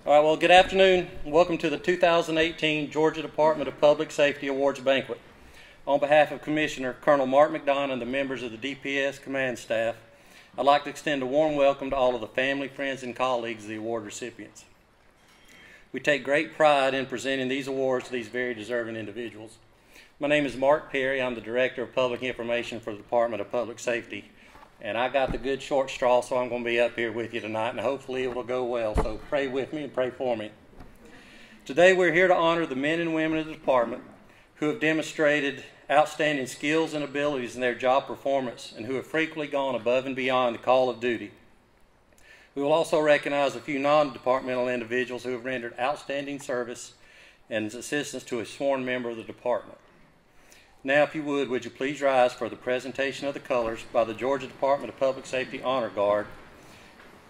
All right, well, good afternoon. Welcome to the 2018 Georgia Department of Public Safety Awards Banquet. On behalf of Commissioner Colonel Mark Mcdonough and the members of the DPS command staff, I'd like to extend a warm welcome to all of the family, friends, and colleagues of the award recipients. We take great pride in presenting these awards to these very deserving individuals. My name is Mark Perry. I'm the Director of Public Information for the Department of Public Safety. And I got the good short straw, so I'm going to be up here with you tonight, and hopefully it will go well. So pray with me and pray for me. Today we're here to honor the men and women of the department who have demonstrated outstanding skills and abilities in their job performance and who have frequently gone above and beyond the call of duty. We will also recognize a few non-departmental individuals who have rendered outstanding service and assistance to a sworn member of the department. Now, if you would you please rise for the presentation of the colors by the Georgia Department of Public Safety Honor Guard,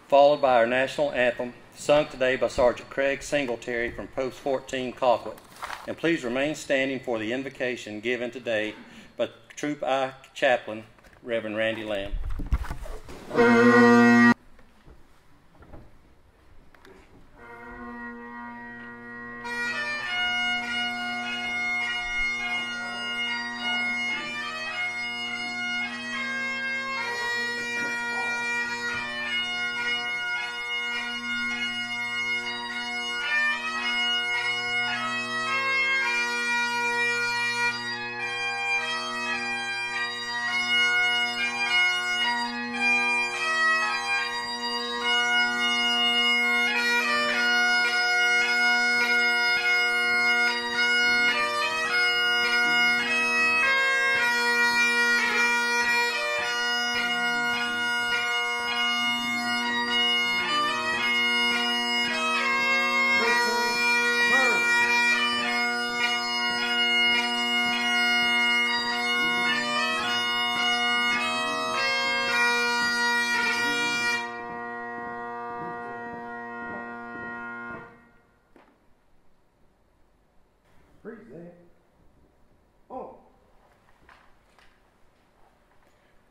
followed by our national anthem, sung today by Sergeant Craig Singletary from Post 14, Colquitt. And please remain standing for the invocation given today by Troop I Chaplain, Reverend Randy Lamb.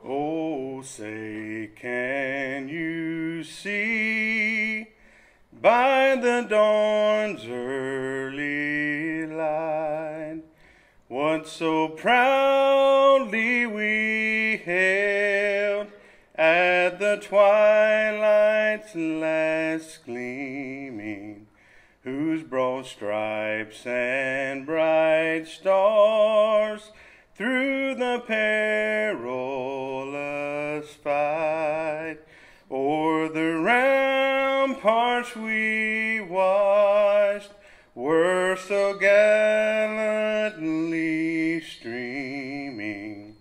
Oh, say, can you see by the dawn's early light what so proudly we hailed at the twilight's last gleaming, whose broad stripes and bright stars through the perilous fight o'er the ramparts we watched were so gallantly streaming,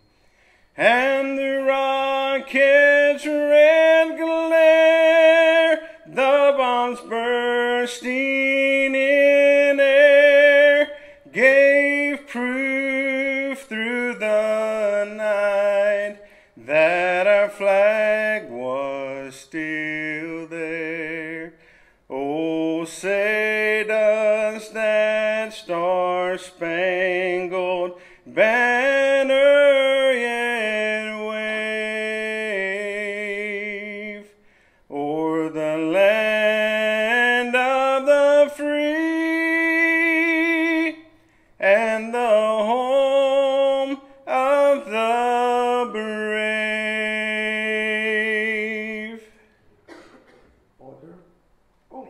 and the rocket's red glare, the bombs bursting in air, gave proof through the night that our flag was still there. Oh, say does that star-spangled banner yet wave o'er the land of the free and the home of the brave? Order. Oh.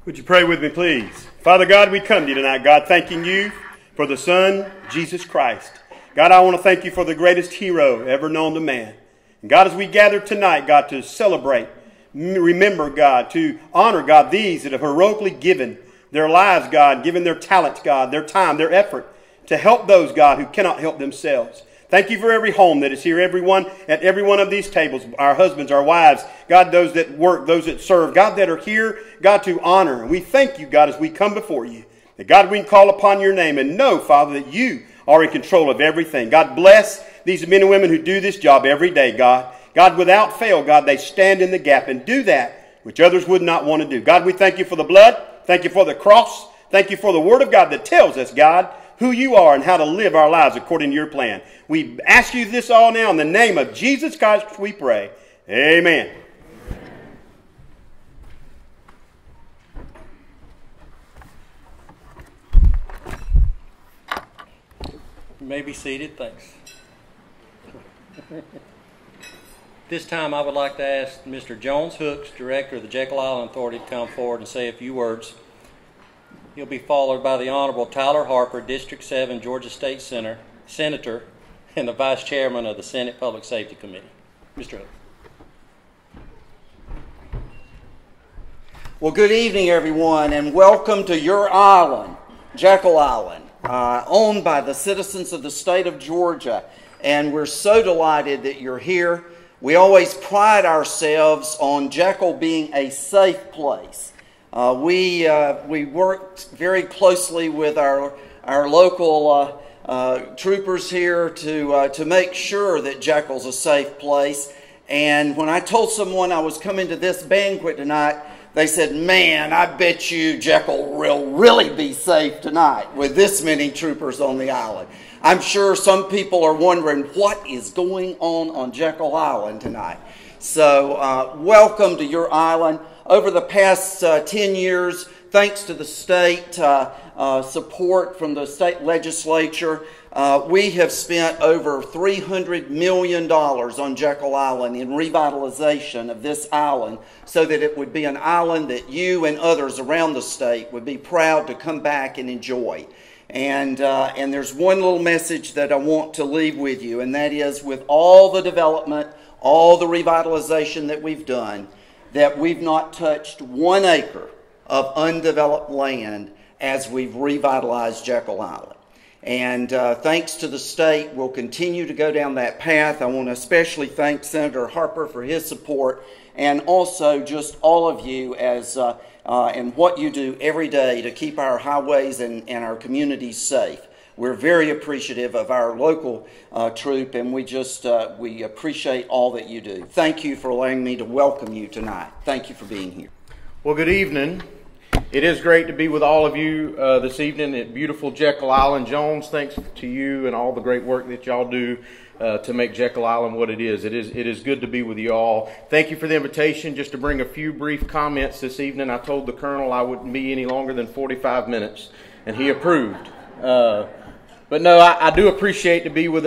Would you pray with me, please? Father God, we come to you tonight, God, thanking you for the Son, Jesus Christ. God, I want to thank you for the greatest hero ever known to man. And God, as we gather tonight, God, to celebrate, remember, God, to honor, God, these that have heroically given their lives, God, given their talents, God, their time, their effort to help those, God, who cannot help themselves. Thank you for every home that is here, everyone at every one of these tables, our husbands, our wives, God, those that work, those that serve, God, that are here, God, to honor. And we thank you, God, as we come before you, that, God, we can call upon your name and know, Father, that you are in control of everything. God, bless these men and women who do this job every day, God. God, without fail, God, they stand in the gap and do that which others would not want to do. God, we thank you for the blood. Thank you for the cross. Thank you for the word of God that tells us, God, who you are and how to live our lives according to your plan. We ask you this all now in the name of Jesus Christ we pray. Amen. You may be seated. Thanks. This time I would like to ask Mr. Jones Hooks, Director of the Jekyll Island Authority, to come forward and say a few words. He'll be followed by the Honorable Tyler Harper, District 7, Georgia State Senator, and the Vice Chairman of the Senate Public Safety Committee. Mr. Hooks. Well, good evening, everyone, and welcome to your island, Jekyll Island, owned by the citizens of the state of Georgia. And we're so delighted that you're here. We always pride ourselves on Jekyll being a safe place. We worked very closely with our local troopers here to make sure that Jekyll's a safe place. And when I told someone I was coming to this banquet tonight, they said, "Man, I bet you Jekyll will really be safe tonight with this many troopers on the island." I'm sure some people are wondering what is going on Jekyll Island tonight. So welcome to your island. Over the past 10 years, thanks to the state support from the state legislature, we have spent over $300 million on Jekyll Island in revitalization of this island so that it would be an island that you and others around the state would be proud to come back and enjoy. And there's one little message that I want to leave with you, and that is, with all the development, all the revitalization that we've done, that we've not touched 1 acre of undeveloped land as we've revitalized Jekyll Island. And thanks to the state, we'll continue to go down that path. I want to especially thank Senator Harper for his support, and also just all of you as and what you do every day to keep our highways and our communities safe. We're very appreciative of our local troop, and we appreciate all that you do. Thank you for allowing me to welcome you tonight. Thank you for being here. Well, good evening. It is great to be with all of you this evening at beautiful Jekyll Island. Jones, thanks to you and all the great work that y'all do to make Jekyll Island what it is. It is good to be with you all. Thank you for the invitation. Just to bring a few brief comments this evening. I told the Colonel I wouldn't be any longer than 45 minutes, and he approved. But no, I do appreciate to be with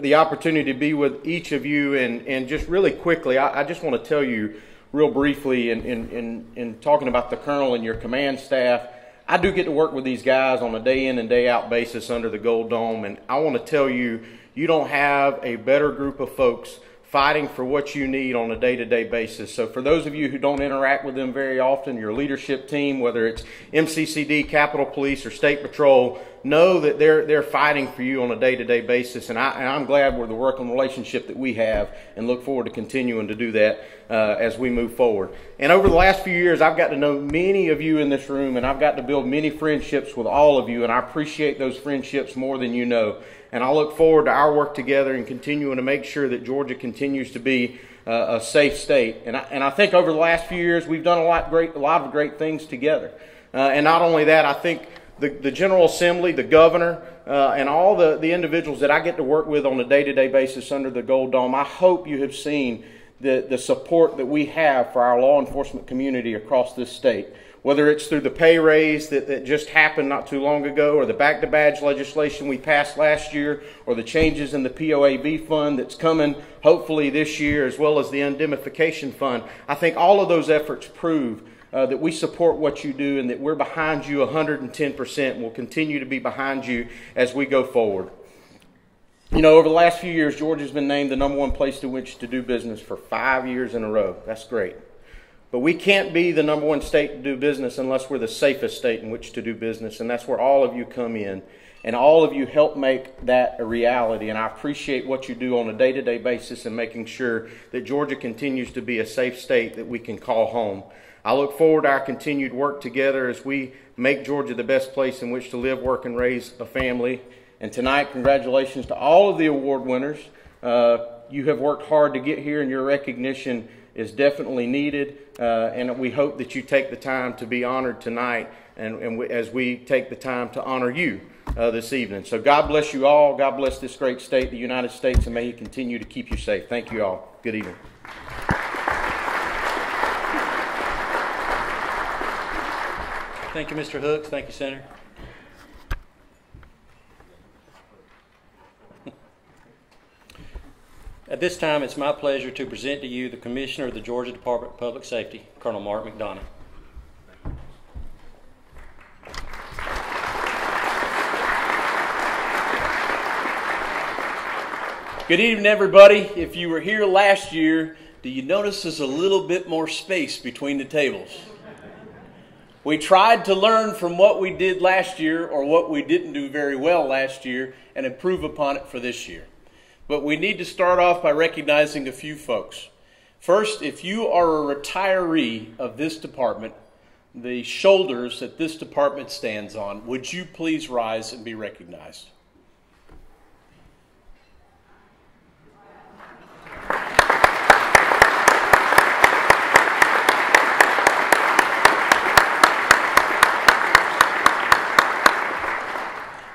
the opportunity to be with each of you, and just really quickly, I just want to tell you real briefly in talking about the Colonel and your command staff. I do get to work with these guys on a day in and day out basis under the Gold Dome, and I want to tell you, you don't have a better group of folks fighting for what you need on a day-to-day basis. So for those of you who don't interact with them very often, your leadership team, whether it's MCCD, Capitol Police, or State Patrol, know that they're fighting for you on a day-to-day basis, and I'm glad we're the working relationship that we have, and look forward to continuing to do that as we move forward. And over the last few years, I've got to know many of you in this room, and I've got to build many friendships with all of you, and I appreciate those friendships more than you know. And I look forward to our work together and continuing to make sure that Georgia continues to be a safe state. And I think over the last few years, we've done a lot of great things together. And not only that, I think the General Assembly, the governor, and all the individuals that I get to work with on a day-to-day basis under the Gold Dome, I hope you have seen the support that we have for our law enforcement community across this state. Whether it's through the pay raise that just happened not too long ago, or the back-to-badge legislation we passed last year, or the changes in the POAB fund that's coming hopefully this year, as well as the indemnification fund, I think all of those efforts prove that we support what you do, and that we're behind you 110%, and will continue to be behind you as we go forward. You know, over the last few years, Georgia's been named the #1 place to which to do business for 5 years in a row. That's great. But we can't be the #1 state to do business unless we're the safest state in which to do business, and that's where all of you come in. And all of you help make that a reality, and I appreciate what you do on a day-to-day basis in making sure that Georgia continues to be a safe state that we can call home. I look forward to our continued work together as we make Georgia the best place in which to live, work, and raise a family. And tonight, congratulations to all of the award winners. You have worked hard to get here, and your recognition is definitely needed. And we hope that you take the time to be honored tonight, as we take the time to honor you this evening. So God bless you all. God bless this great state, the United States, and may He continue to keep you safe. Thank you all. Good evening. Thank you, Mr. Hooks. Thank you, Senator. At this time, it's my pleasure to present to you the Commissioner of the Georgia Department of Public Safety, Colonel Mark Mcdonough. Good evening, everybody. If you were here last year, do you notice there's a little bit more space between the tables? We tried to learn from what we did last year, or what we didn't do very well last year, and improve upon it for this year. But we need to start off by recognizing a few folks. First, if you are a retiree of this department, the shoulders that this department stands on, would you please rise and be recognized?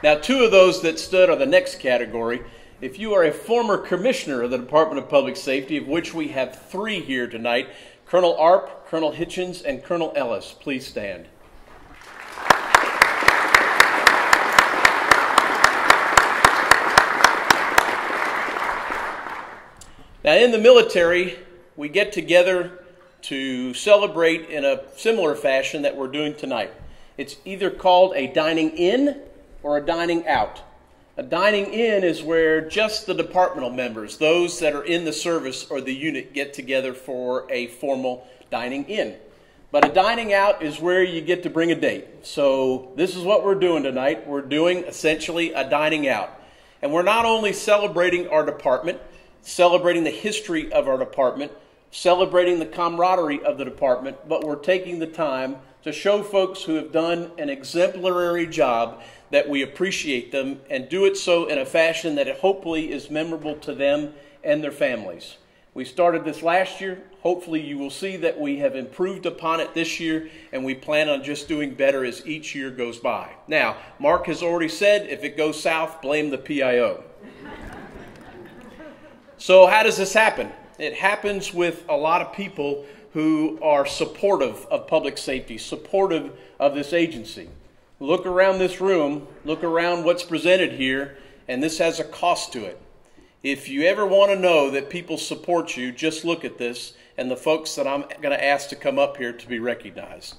Now, two of those that stood are the next category. If you are a former commissioner of the Department of Public Safety, of which we have 3 here tonight, Colonel Arp, Colonel Hitchens, and Colonel Ellis, please stand. Now, in the military, we get together to celebrate in a similar fashion that we're doing tonight. It's either called a dining in or a dining out. A dining in is where just the departmental members, those that are in the service or the unit, get together for a formal dining in. But a dining out is where you get to bring a date. So this is what we're doing tonight. We're doing essentially a dining out. And we're not only celebrating our department, celebrating the history of our department, celebrating the camaraderie of the department, but we're taking the time to show folks who have done an exemplary job that we appreciate them, and do it so in a fashion that it hopefully is memorable to them and their families. We started this last year. Hopefully you will see that we have improved upon it this year, and we plan on just doing better as each year goes by. Now, Mark has already said, if it goes south, blame the PIO. So how does this happen? It happens with a lot of people who are supportive of public safety, supportive of this agency. Look around this room, look around what's presented here, and this has a cost to it. If you ever want to know that people support you, just look at this and the folks that I'm going to ask to come up here to be recognized.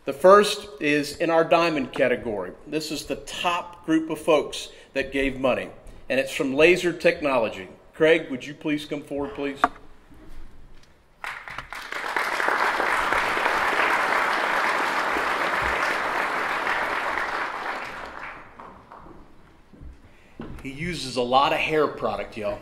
The first is in our diamond category. This is the top group of folks that gave money, and it's from Laser Technology. Craig, would you please come forward, please? He uses a lot of hair product, y'all.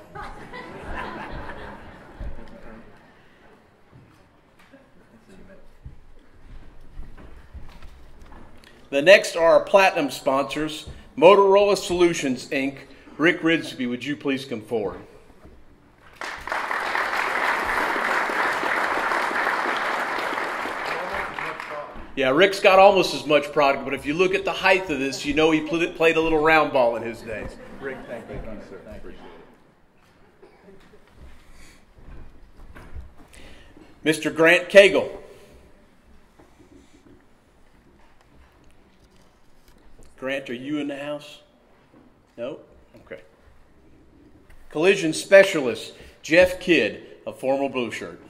The next are our platinum sponsors, Motorola Solutions, Inc. Rick Ridsby, would you please come forward? Yeah, Rick's got almost as much product, but if you look at the height of this, you know he played a little round ball in his days. Rick, thank you, sir. Appreciate it. Mr. Grant Cagle. Grant, are you in the house? No? Okay. Collision Specialist, Jeff Kidd, a formal blue shirt.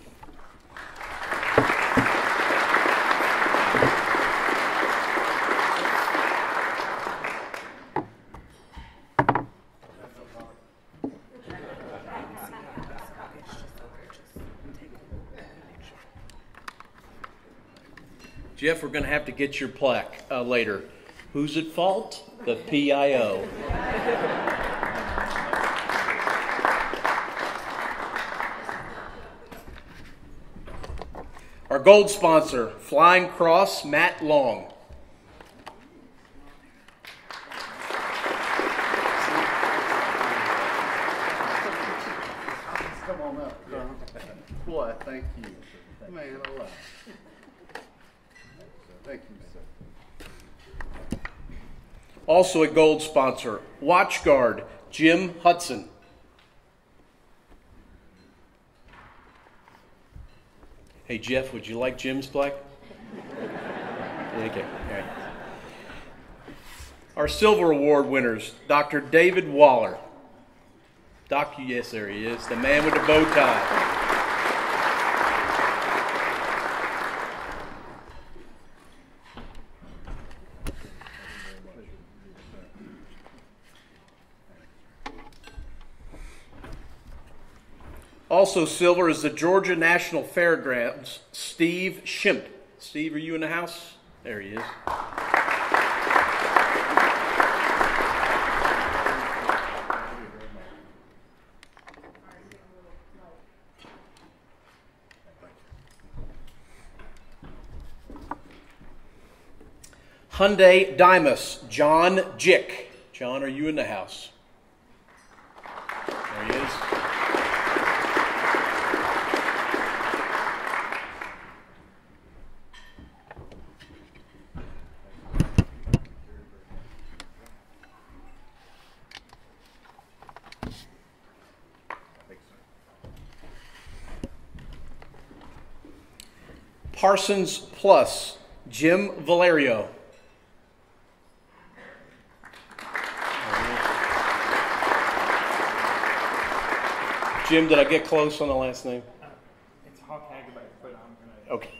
Jeff, we're going to have to get your plaque later. Who's at fault? The PIO. Our gold sponsor, Flying Cross, Matt Long. Come on up, Colonel. Boy, thank you. Man, alive. Thank you, sir. Also a gold sponsor, WatchGuard, Jim Hudson. Hey, Jeff, would you like Jim's plaque? Okay, all right. Our silver award winners, Dr. David Waller. Yes, there he is, the man with the bow tie. Also silver is the Georgia National Fairgrounds, Steve Shimp. Steve, are you in the house? There he is. Hyundai Dymus, John Jick. John, are you in the house? There he is. Parsons Plus, Jim Valerio. Jim, did I get close on the last name? It's Hawk Hagabay, but I'm going to... Okay.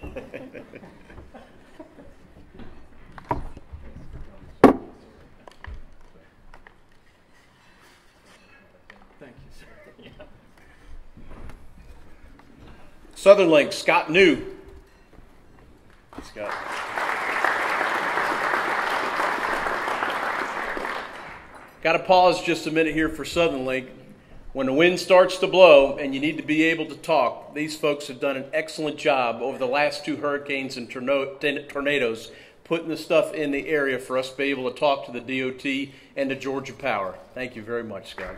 Thank you, sir. Yeah. Southern Link, Scott New. Scott. Got to pause just a minute here for Southern Link. When the wind starts to blow and you need to be able to talk, these folks have done an excellent job over the last 2 hurricanes and tornadoes putting the stuff in the area for us to be able to talk to the DOT and to Georgia Power. Thank you very much, Scott.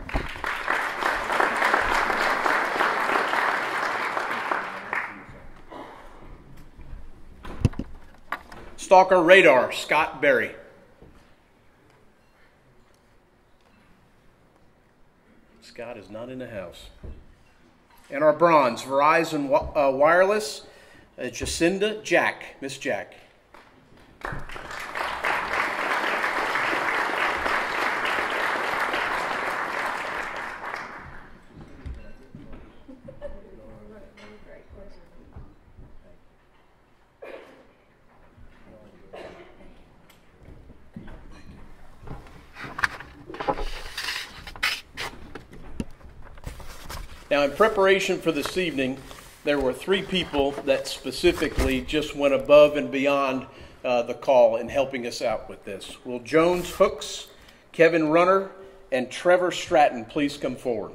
Stalker Radar, Scott Berry. Scott is not in the house. And our bronze, Verizon Wireless, Jacinda Jack, Miss Jack. Now, in preparation for this evening, there were 3 people that specifically just went above and beyond the call in helping us out with this. Will Jones Hooks, Kevin Runner, and Trevor Stratton please come forward?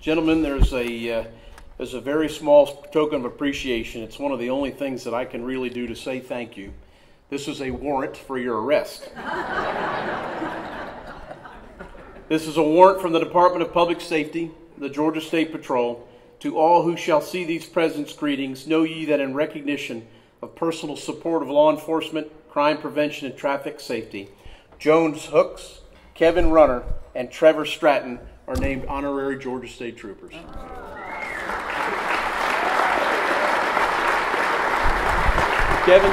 Gentlemen, there's a very small token of appreciation. It's one of the only things that I can really do to say thank you. This is a warrant for your arrest. This is a warrant from the Department of Public Safety, the Georgia State Patrol, to all who shall see these presents greetings. Know ye that in recognition of personal support of law enforcement, crime prevention, and traffic safety, Jones Hooks, Kevin Runner, and Trevor Stratton are named honorary Georgia State Troopers. Kevin?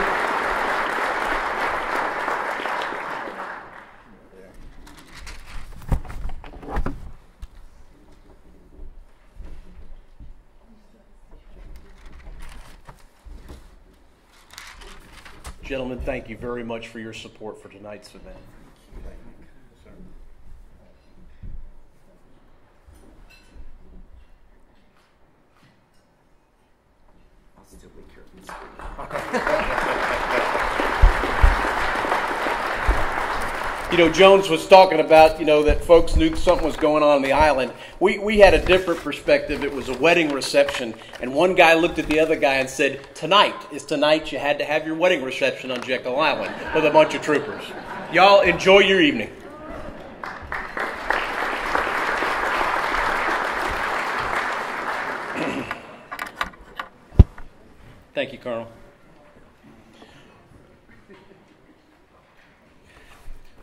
Gentlemen, thank you very much for your support for tonight's event. You know, Jones was talking about, that folks knew something was going on the island. We had a different perspective. It was a wedding reception, and one guy looked at the other guy and said, tonight you had to have your wedding reception on Jekyll Island with a bunch of troopers. Y'all enjoy your evening. Thank you, Colonel.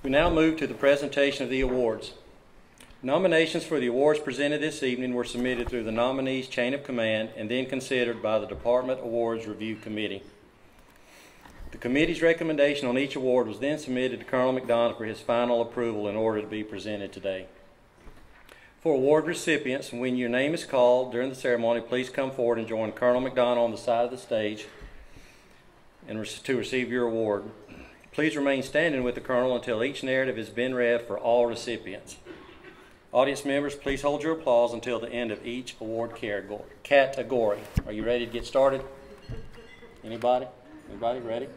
We now move to the presentation of the awards. Nominations for the awards presented this evening were submitted through the nominees' chain of command and then considered by the Department Awards Review Committee. The committee's recommendation on each award was then submitted to Colonel Mcdonough for his final approval in order to be presented today. For award recipients, when your name is called during the ceremony, please come forward and join Colonel Mcdonough on the side of the stage to receive your award. Please remain standing with the Colonel until each narrative has been read for all recipients. Audience members, please hold your applause until the end of each award category. Are you ready to get started? Anybody? Anybody ready?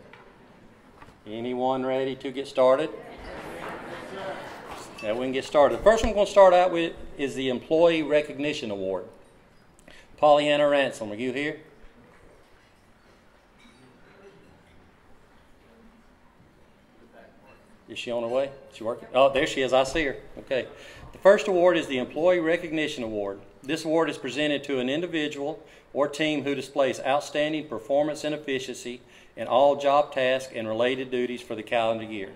Anyone ready to get started? Yeah, we can get started. The first one we're going to start out with is the Employee Recognition Award. Pollyanna Ransom, are you here? Is she on her way? Is she working? Oh, there she is. I see her. Okay. The first award is the Employee Recognition Award. This award is presented to an individual or team who displays outstanding performance and efficiency in all job tasks and related duties for the calendar year.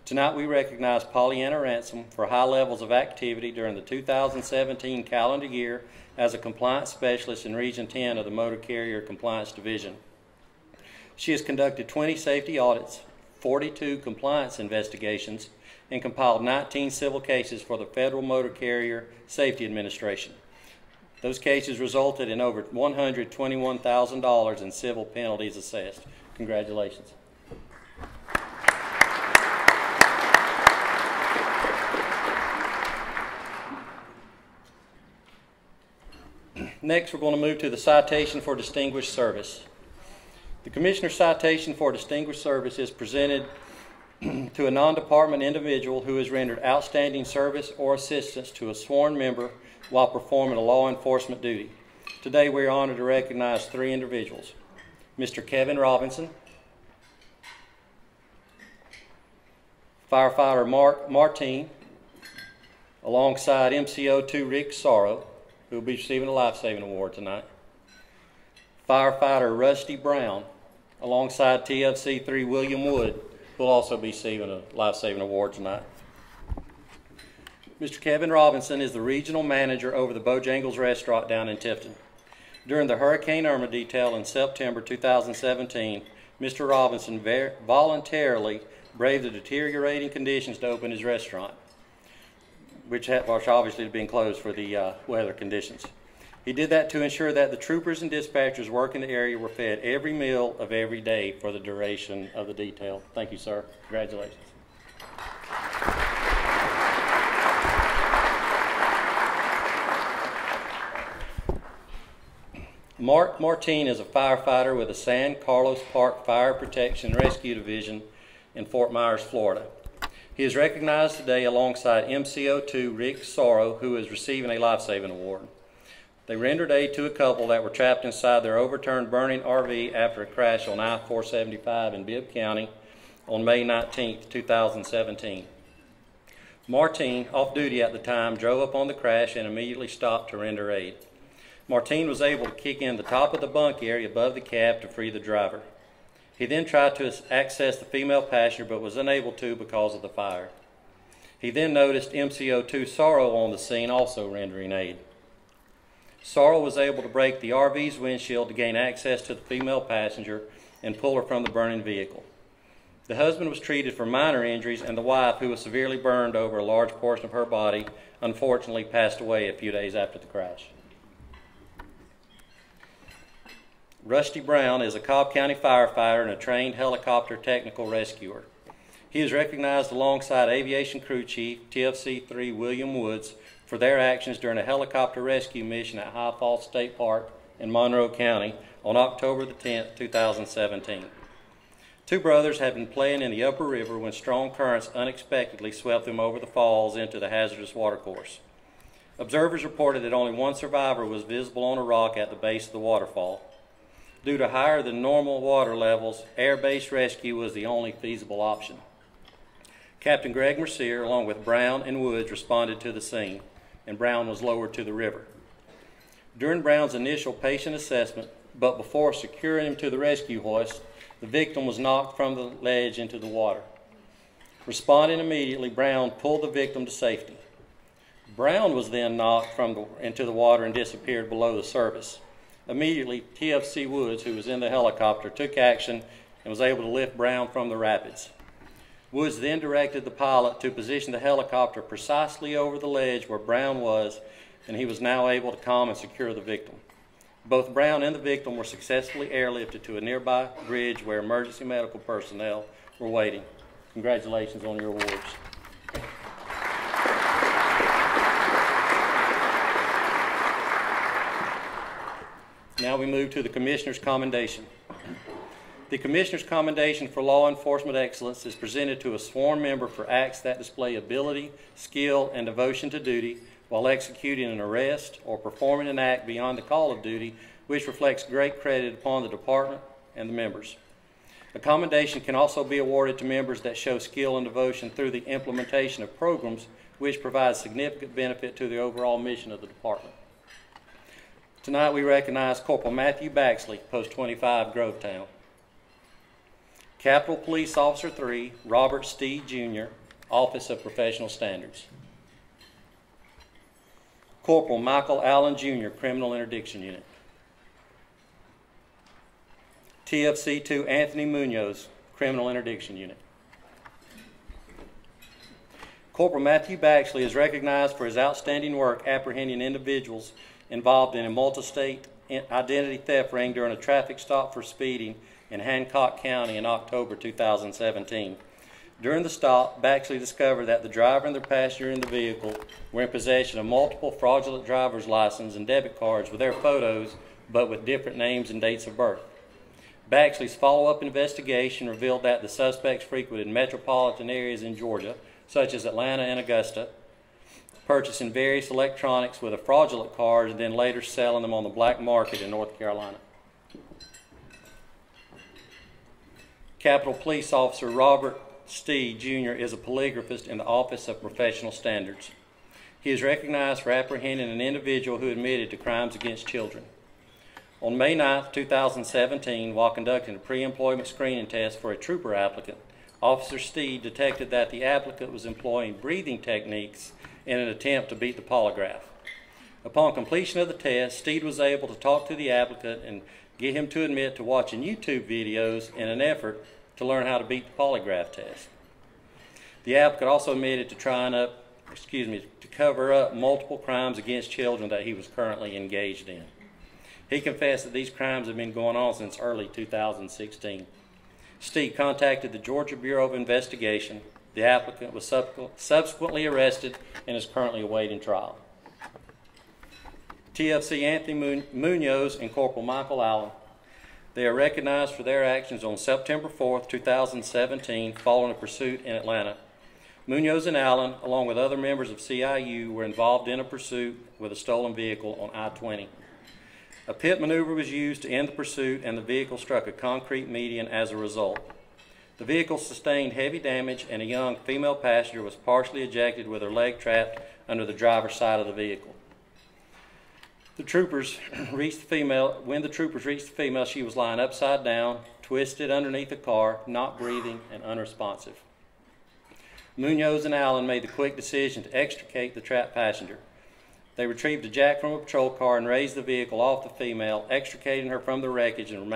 Tonight we recognize Pollyanna Ransom for high levels of activity during the 2017 calendar year as a compliance specialist in Region 10 of the Motor Carrier Compliance Division. She has conducted 20 safety audits, 42 compliance investigations, and compiled 19 civil cases for the Federal Motor Carrier Safety Administration. Those cases resulted in over $121,000 in civil penalties assessed. Congratulations. Next, we're going to move to the Citation for Distinguished Service. The Commissioner's Citation for Distinguished Service is presented to a non-department individual who has rendered outstanding service or assistance to a sworn member while performing a law enforcement duty. Today we are honored to recognize 3 individuals. Mr. Kevin Robinson, Firefighter Martine, alongside MCO2 Rick Sorrow, who will be receiving a life-saving award tonight. Firefighter Rusty Brown, alongside TFC3 William Wood, who will also be receiving a life-saving award tonight. Mr. Kevin Robinson is the regional manager over the Bojangles restaurant down in Tifton. During the Hurricane Irma detail in September 2017, Mr. Robinson voluntarily braved the deteriorating conditions to open his restaurant, which obviously had been closed for the weather conditions. He did that to ensure that the troopers and dispatchers working the area were fed every meal of every day for the duration of the detail. Thank you, sir. Congratulations. Mark Martine is a firefighter with the San Carlos Park Fire Protection and Rescue Division in Fort Myers, Florida. He is recognized today alongside MCO2 Rick Sorrow, who is receiving a life-saving award. They rendered aid to a couple that were trapped inside their overturned burning RV after a crash on I-475 in Bibb County on May 19, 2017. Martine, off duty at the time, drove up on the crash and immediately stopped to render aid. Martine was able to kick in the top of the bunk area above the cab to free the driver. He then tried to access the female passenger but was unable to because of the fire. He then noticed MCO2 Sorrow on the scene also rendering aid. Sorrow was able to break the RV's windshield to gain access to the female passenger and pull her from the burning vehicle. The husband was treated for minor injuries, and the wife, who was severely burned over a large portion of her body, unfortunately passed away a few days after the crash. Rusty Brown is a Cobb County firefighter and a trained helicopter technical rescuer. He is recognized alongside Aviation Crew Chief TFC-3 William Woods for their actions during a helicopter rescue mission at High Falls State Park in Monroe County on October the 10th, 2017. Two brothers had been playing in the upper river when strong currents unexpectedly swept them over the falls into the hazardous watercourse. Observers reported that only one survivor was visible on a rock at the base of the waterfall. Due to higher than normal water levels, air-based rescue was the only feasible option. Captain Greg Mercier, along with Brown and Woods, responded to the scene, and Brown was lowered to the river. During Brown's initial patient assessment, but before securing him to the rescue hoist, the victim was knocked from the ledge into the water. Responding immediately, Brown pulled the victim to safety. Brown was then knocked into the water and disappeared below the surface. Immediately, TFC Woods, who was in the helicopter, took action and was able to lift Brown from the rapids. Woods then directed the pilot to position the helicopter precisely over the ledge where Brown was, and he was now able to calm and secure the victim. Both Brown and the victim were successfully airlifted to a nearby bridge where emergency medical personnel were waiting. Congratulations on your awards. Now we move to the Commissioner's Commendation. The Commissioner's Commendation for Law Enforcement Excellence is presented to a sworn member for acts that display ability, skill, and devotion to duty while executing an arrest or performing an act beyond the call of duty, which reflects great credit upon the department and the members. A commendation can also be awarded to members that show skill and devotion through the implementation of programs which provide significant benefit to the overall mission of the department. Tonight we recognize Corporal Matthew Baxley, Post 25, Grovetown. Capitol Police Officer 3, Robert Steed, Jr., Office of Professional Standards. Corporal Michael Allen, Jr., Criminal Interdiction Unit. TFC-2 Anthony Munoz, Criminal Interdiction Unit. Corporal Matthew Baxley is recognized for his outstanding work apprehending individuals involved in a multi-state identity theft ring during a traffic stop for speeding in Hancock County in October 2017. During the stop, Baxley discovered that the driver and the passenger in the vehicle were in possession of multiple fraudulent driver's license and debit cards with their photos, but with different names and dates of birth. Baxley's follow-up investigation revealed that the suspects frequented metropolitan areas in Georgia, such as Atlanta and Augusta, purchasing various electronics with a fraudulent card and then later selling them on the black market in North Carolina. Capitol Police Officer Robert Steed, Jr. is a polygraphist in the Office of Professional Standards. He is recognized for apprehending an individual who admitted to crimes against children. On May 9, 2017, while conducting a pre-employment screening test for a trooper applicant, Officer Steed detected that the applicant was employing breathing techniques in an attempt to beat the polygraph. Upon completion of the test, Steed was able to talk to the applicant and get him to admit to watching YouTube videos in an effort to learn how to beat the polygraph test. The applicant also admitted to to cover up multiple crimes against children that he was currently engaged in. He confessed that these crimes have been going on since early 2016. Steed contacted the Georgia Bureau of Investigation. The applicant was subsequently arrested and is currently awaiting trial. TFC Anthony Munoz and Corporal Michael Allen. They are recognized for their actions on September 4, 2017, following a pursuit in Atlanta. Munoz and Allen, along with other members of CIU, were involved in a pursuit with a stolen vehicle on I-20. A pit maneuver was used to end the pursuit, and the vehicle struck a concrete median as a result. The vehicle sustained heavy damage, and a young female passenger was partially ejected with her leg trapped under the driver's side of the vehicle. When the troopers reached the female, she was lying upside down, twisted underneath the car, not breathing, and unresponsive. Munoz and Allen made the quick decision to extricate the trapped passenger. They retrieved a jack from a patrol car and raised the vehicle off the female, extricating her from the wreckage and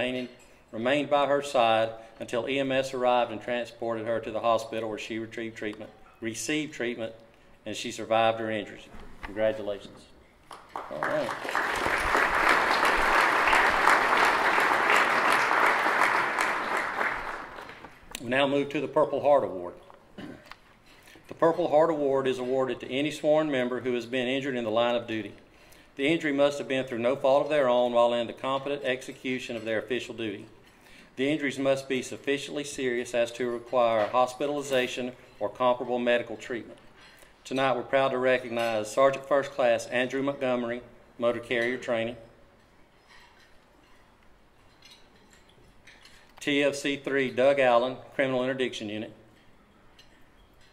remained by her side until EMS arrived and transported her to the hospital where she received treatment, and she survived her injuries. Congratulations. All right. We now move to the Purple Heart Award. The Purple Heart Award is awarded to any sworn member who has been injured in the line of duty. The injury must have been through no fault of their own while in the competent execution of their official duty. The injuries must be sufficiently serious as to require hospitalization or comparable medical treatment. Tonight we're proud to recognize Sergeant First Class Andrew Montgomery, Motor Carrier Training, TFC 3 Doug Allen, Criminal Interdiction Unit,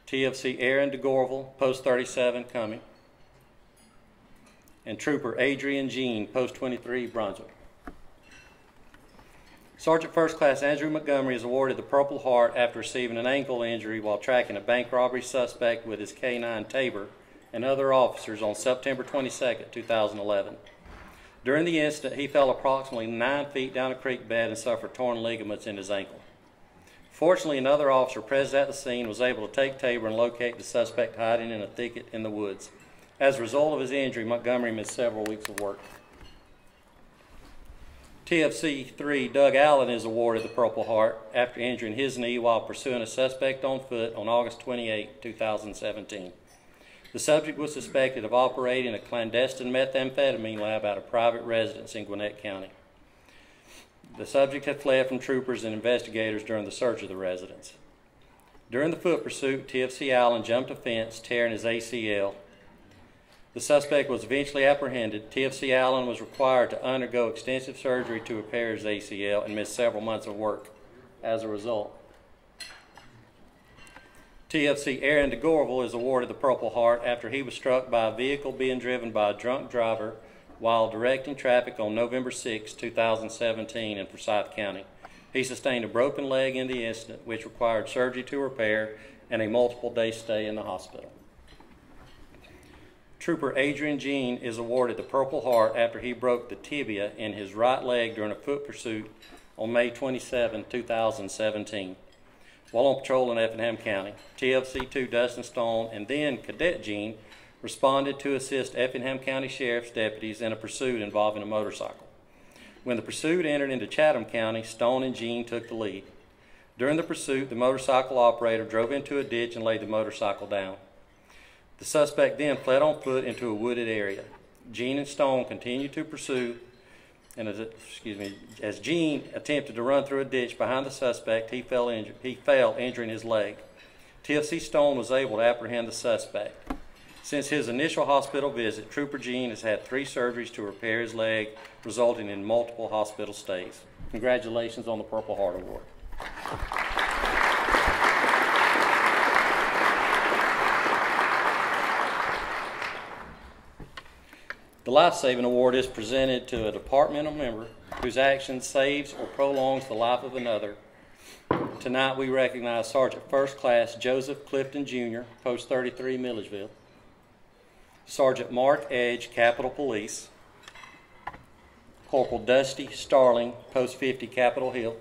TFC Aaron DeGorville, Post 37, Cumming, and Trooper Adrian Jean, Post 23, Brunswick. Sergeant First Class Andrew Montgomery is awarded the Purple Heart after receiving an ankle injury while tracking a bank robbery suspect with his K-9 Tabor and other officers on September 22, 2011. During the incident, he fell approximately 9 feet down a creek bed and suffered torn ligaments in his ankle. Fortunately, another officer present at the scene was able to take Tabor and locate the suspect hiding in a thicket in the woods. As a result of his injury, Montgomery missed several weeks of work. TFC 3 Doug Allen is awarded the Purple Heart after injuring his knee while pursuing a suspect on foot on August 28, 2017. The subject was suspected of operating a clandestine methamphetamine lab at a private residence in Gwinnett County. The subject had fled from troopers and investigators during the search of the residence. During the foot pursuit, TFC Allen jumped a fence, tearing his ACL. The suspect was eventually apprehended. TFC Allen was required to undergo extensive surgery to repair his ACL and missed several months of work as a result. TFC Aaron DeGorville is awarded the Purple Heart after he was struck by a vehicle being driven by a drunk driver while directing traffic on November 6, 2017 in Forsyth County. He sustained a broken leg in the incident, which required surgery to repair and a multiple-day stay in the hospital. Trooper Adrian Jean is awarded the Purple Heart after he broke the tibia in his right leg during a foot pursuit on May 27, 2017. While on patrol in Effingham County, TFC 2 Dustin Stone and then Cadet Jean responded to assist Effingham County Sheriff's deputies in a pursuit involving a motorcycle. When the pursuit entered into Chatham County, Stone and Jean took the lead. During the pursuit, the motorcycle operator drove into a ditch and laid the motorcycle down. The suspect then fled on foot into a wooded area. Jean and Stone continued to pursue, and as Jean attempted to run through a ditch behind the suspect, he fell, injuring his leg. TFC Stone was able to apprehend the suspect. Since his initial hospital visit, Trooper Jean has had 3 surgeries to repair his leg, resulting in multiple hospital stays. Congratulations on the Purple Heart Award. The Life Saving Award is presented to a departmental member whose action saves or prolongs the life of another. Tonight we recognize Sergeant First Class Joseph Clifton Jr., Post 33, Milledgeville. Sergeant Mark Edge, Capitol Police. Corporal Dusty Starling, Post 50, Capitol Hill.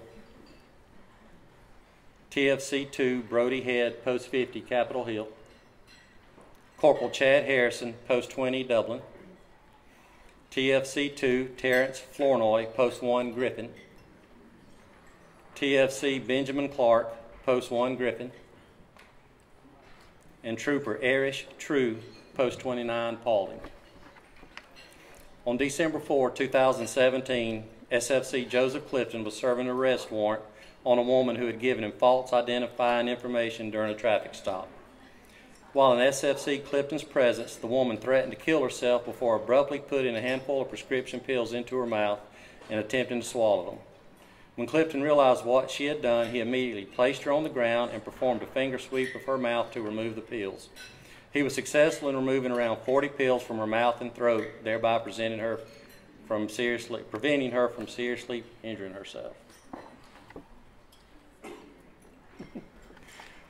TFC 2 Brody Head, Post 50, Capitol Hill. Corporal Chad Harrison, Post 20, Dublin. TFC 2 Terrence Flournoy, Post 1, Griffin. TFC Benjamin Clark, Post 1, Griffin. And Trooper Erish True, Post 29, Paulding. On December 4, 2017, SFC Joseph Clifton was serving an arrest warrant on a woman who had given him false identifying information during a traffic stop. While in SFC Clifton's presence, the woman threatened to kill herself before abruptly putting a handful of prescription pills into her mouth and attempting to swallow them. When Clifton realized what she had done, he immediately placed her on the ground and performed a finger sweep of her mouth to remove the pills. He was successful in removing around 40 pills from her mouth and throat, thereby preventing her from seriously injuring herself.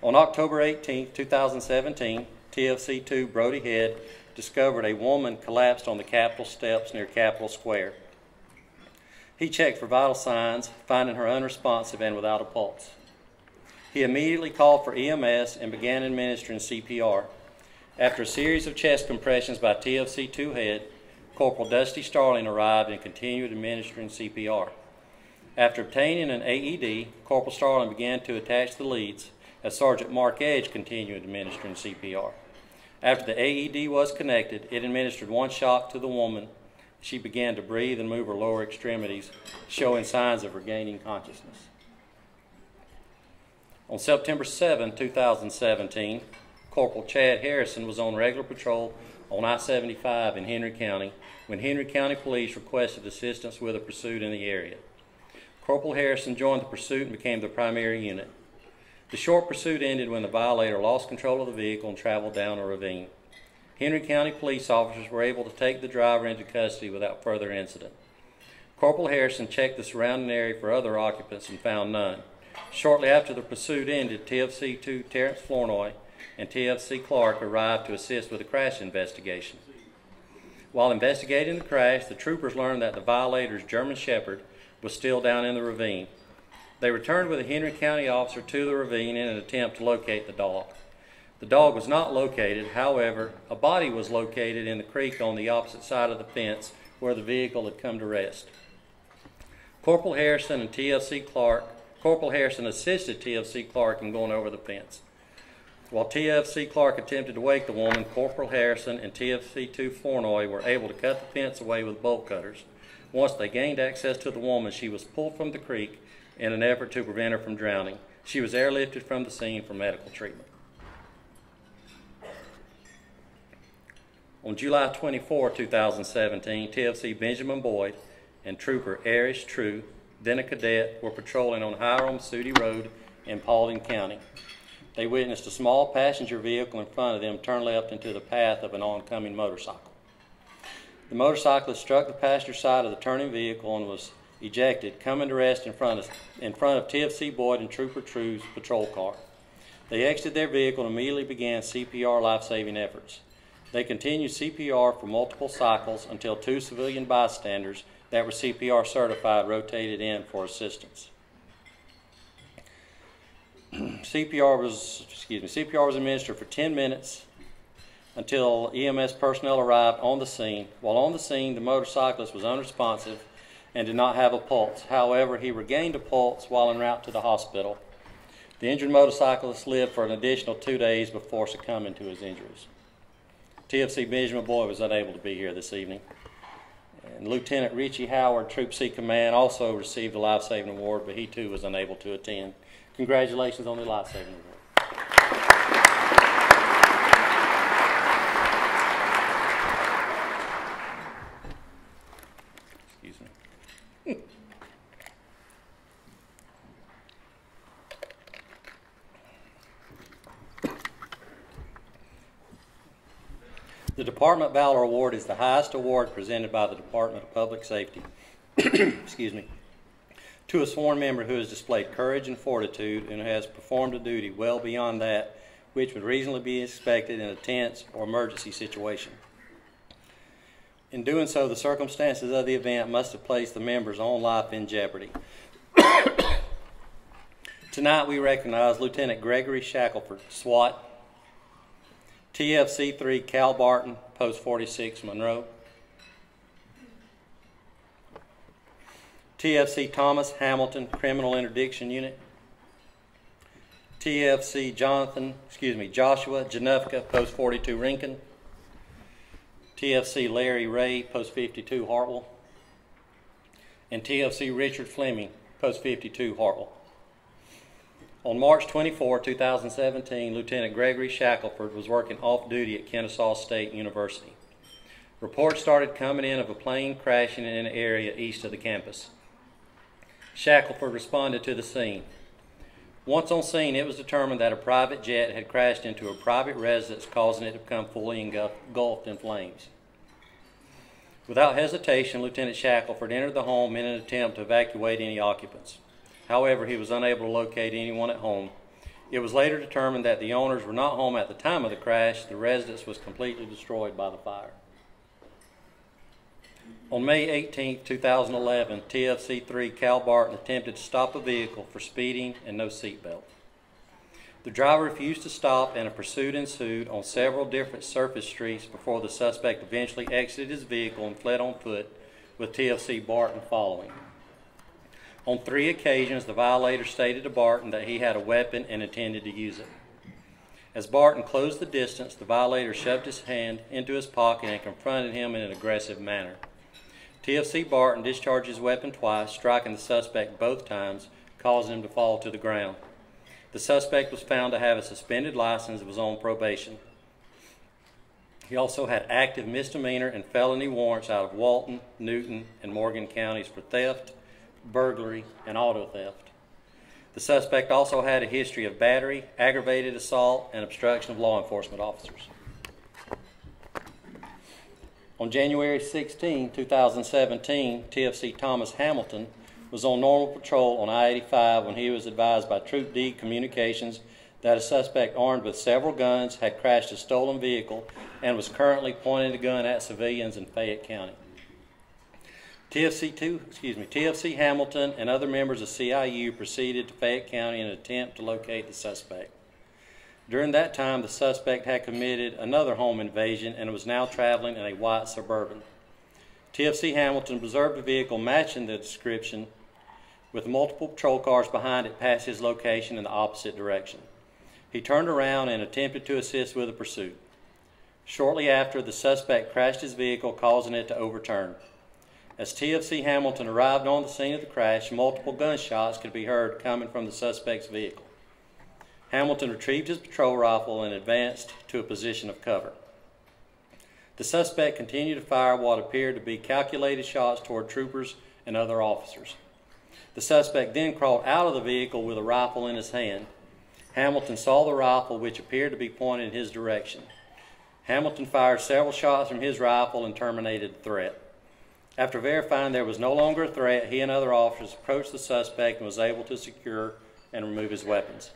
On October 18, 2017, TFC 2 Brody Head discovered a woman collapsed on the Capitol steps near Capitol Square. He checked for vital signs, finding her unresponsive and without a pulse. He immediately called for EMS and began administering CPR. After a series of chest compressions by TFC 2 Head, Corporal Dusty Starling arrived and continued administering CPR. After obtaining an AED, Corporal Starling began to attach the leads as Sergeant Mark Edge continued administering CPR. After the AED was connected, it administered one shock to the woman. She began to breathe and move her lower extremities, showing signs of regaining consciousness. On September 7, 2017, Corporal Chad Harrison was on regular patrol on I-75 in Henry County when Henry County Police requested assistance with a pursuit in the area. Corporal Harrison joined the pursuit and became the primary unit. The short pursuit ended when the violator lost control of the vehicle and traveled down a ravine. Henry County police officers were able to take the driver into custody without further incident. Corporal Harrison checked the surrounding area for other occupants and found none. Shortly after the pursuit ended, TFC-2 Terrence Flournoy and TFC Clark arrived to assist with the crash investigation. While investigating the crash, the troopers learned that the violator's German Shepherd was still down in the ravine. They returned with a Henry County officer to the ravine in an attempt to locate the dog. The dog was not located. However, a body was located in the creek on the opposite side of the fence where the vehicle had come to rest. Corporal Harrison assisted TFC Clark in going over the fence. While TFC Clark attempted to wake the woman, Corporal Harrison and TFC-2 Flournoy were able to cut the fence away with bolt cutters. Once they gained access to the woman, she was pulled from the creek in an effort to prevent her from drowning. She was airlifted from the scene for medical treatment. On July 24, 2017, TFC Benjamin Boyd and Trooper Erich True, then a cadet, were patrolling on Hiram Sudi Road in Paulding County. They witnessed a small passenger vehicle in front of them turn left into the path of an oncoming motorcycle. The motorcyclist struck the passenger side of the turning vehicle and was ejected, coming to rest in front of TFC Boyd and Trooper True's patrol car. They exited their vehicle and immediately began CPR life-saving efforts. They continued CPR for multiple cycles until two civilian bystanders that were CPR certified rotated in for assistance. CPR was administered for 10 minutes until EMS personnel arrived on the scene. While on the scene, the motorcyclist was unresponsive and did not have a pulse. However, he regained a pulse while en route to the hospital. The injured motorcyclist lived for an additional 2 days before succumbing to his injuries. TFC Benjamin Boyd was unable to be here this evening. And Lieutenant Richie Howard, Troop C Command, also received a life-saving award, but he too was unable to attend. Congratulations on the life-saving award. Excuse me. The Department Valor Award is the highest award presented by the Department of Public Safety excuse me, to a sworn member who has displayed courage and fortitude and has performed a duty well beyond that which would reasonably be expected in a tense or emergency situation. In doing so, the circumstances of the event must have placed the member's own life in jeopardy. Tonight we recognize Lieutenant Gregory Shackleford, SWAT, TFC-3 Cal Barton, Post 46 Monroe, TFC Thomas Hamilton, Criminal Interdiction Unit, TFC Joshua Janufka, Post 42 Rincon, TFC Larry Ray, Post 52 Hartwell, and TFC Richard Fleming, Post 52 Hartwell. On March 24, 2017, Lieutenant Gregory Shackleford was working off-duty at Kennesaw State University. Reports started coming in of a plane crashing in an area east of the campus. Shackleford responded to the scene. Once on scene, it was determined that a private jet had crashed into a private residence, causing it to become fully engulfed in flames. Without hesitation, Lieutenant Shackleford entered the home in an attempt to evacuate any occupants. However, he was unable to locate anyone at home. It was later determined that the owners were not home at the time of the crash. The residence was completely destroyed by the fire. On May 18, 2011, TFC-3 Cal Barton attempted to stop a vehicle for speeding and no seatbelt. The driver refused to stop and a pursuit ensued on several different surface streets before the suspect eventually exited his vehicle and fled on foot, with TFC Barton following. On 3 occasions, the violator stated to Barton that he had a weapon and intended to use it. As Barton closed the distance, the violator shoved his hand into his pocket and confronted him in an aggressive manner. TFC Barton discharged his weapon twice, striking the suspect both times, causing him to fall to the ground. The suspect was found to have a suspended license and was on probation. He also had active misdemeanor and felony warrants out of Walton, Newton, and Morgan counties for theft, burglary, and auto theft. The suspect also had a history of battery, aggravated assault, and obstruction of law enforcement officers. On January 16, 2017, TFC Thomas Hamilton was on normal patrol on I-85 when he was advised by Troop D Communications that a suspect armed with several guns had crashed a stolen vehicle and was currently pointing a gun at civilians in Fayette County. TFC Hamilton and other members of CIU proceeded to Fayette County in an attempt to locate the suspect. During that time, the suspect had committed another home invasion and was now traveling in a white Suburban. TFC Hamilton observed a vehicle matching the description with multiple patrol cars behind it past his location in the opposite direction. He turned around and attempted to assist with the pursuit. Shortly after, the suspect crashed his vehicle, causing it to overturn. As TFC Hamilton arrived on the scene of the crash, multiple gunshots could be heard coming from the suspect's vehicle. Hamilton retrieved his patrol rifle and advanced to a position of cover. The suspect continued to fire what appeared to be calculated shots toward troopers and other officers. The suspect then crawled out of the vehicle with a rifle in his hand. Hamilton saw the rifle, which appeared to be pointed in his direction. Hamilton fired several shots from his rifle and terminated the threat. After verifying there was no longer a threat, he and other officers approached the suspect and was able to secure and remove his weapons.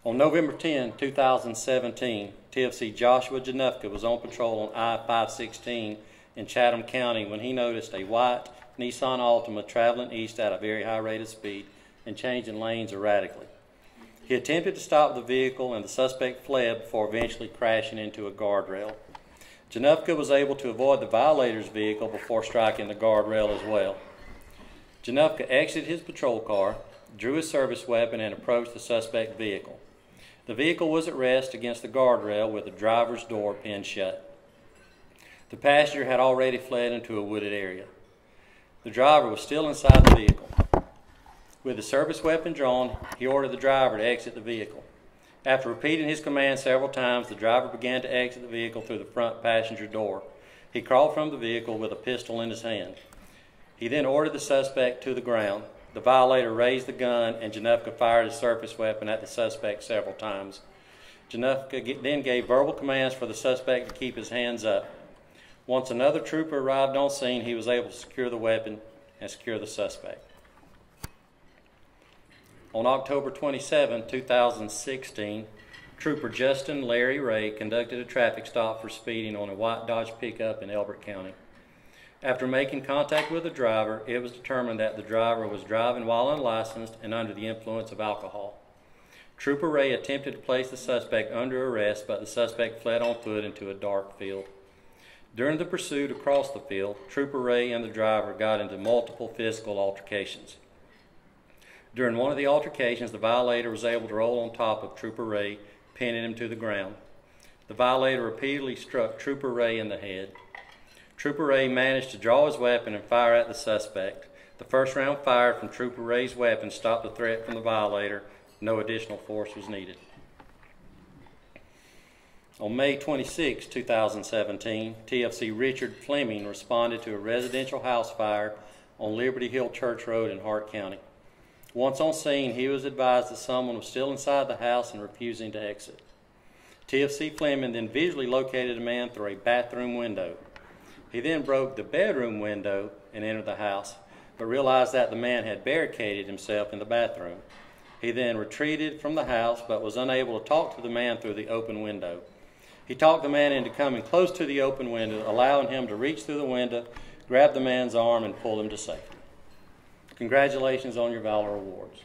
On November 10, 2017, TFC Joshua Janufka was on patrol on I-516 in Chatham County when he noticed a white Nissan Altima traveling east at a very high rate of speed and changing lanes erratically. He attempted to stop the vehicle and the suspect fled before eventually crashing into a guardrail. Janufka was able to avoid the violator's vehicle before striking the guardrail as well. Janufka exited his patrol car, drew his service weapon, and approached the suspect vehicle. The vehicle was at rest against the guardrail with the driver's door pinned shut. The passenger had already fled into a wooded area. The driver was still inside the vehicle. With the service weapon drawn, he ordered the driver to exit the vehicle. After repeating his command several times, the driver began to exit the vehicle through the front passenger door. He crawled from the vehicle with a pistol in his hand. He then ordered the suspect to the ground. The violator raised the gun, and Janufka fired his service weapon at the suspect several times. Janufka then gave verbal commands for the suspect to keep his hands up. Once another trooper arrived on scene, he was able to secure the weapon and secure the suspect. On October 27, 2016, Trooper Justin Larry Ray conducted a traffic stop for speeding on a white Dodge pickup in Elbert County. After making contact with the driver, it was determined that the driver was driving while unlicensed and under the influence of alcohol. Trooper Ray attempted to place the suspect under arrest, but the suspect fled on foot into a dark field. During the pursuit across the field, Trooper Ray and the driver got into multiple physical altercations. During one of the altercations, the violator was able to roll on top of Trooper Ray, pinning him to the ground. The violator repeatedly struck Trooper Ray in the head. Trooper Ray managed to draw his weapon and fire at the suspect. The first round fired from Trooper Ray's weapon stopped the threat from the violator. No additional force was needed. On May 26, 2017, TFC Richard Fleming responded to a residential house fire on Liberty Hill Church Road in Hart County. Once on scene, he was advised that someone was still inside the house and refusing to exit. TFC Fleming then visually located a man through a bathroom window. He then broke the bedroom window and entered the house, but realized that the man had barricaded himself in the bathroom. He then retreated from the house, but was unable to talk to the man through the open window. He talked the man into coming close to the open window, allowing him to reach through the window, grab the man's arm, and pull him to safety. Congratulations on your Valor Awards.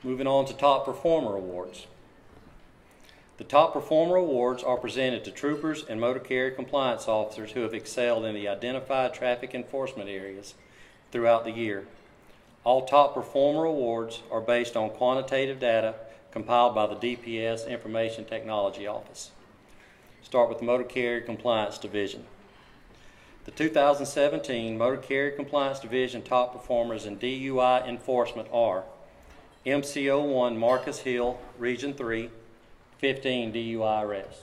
Moving on to Top Performer Awards. The top performer awards are presented to troopers and motor carrier compliance officers who have excelled in the identified traffic enforcement areas throughout the year. All top performer awards are based on quantitative data compiled by the DPS Information Technology Office. Start with the Motor Carrier Compliance Division. The 2017 Motor Carrier Compliance Division top performers in DUI enforcement are MCO1 Marcus Hill, Region 3, 15 DUI arrests.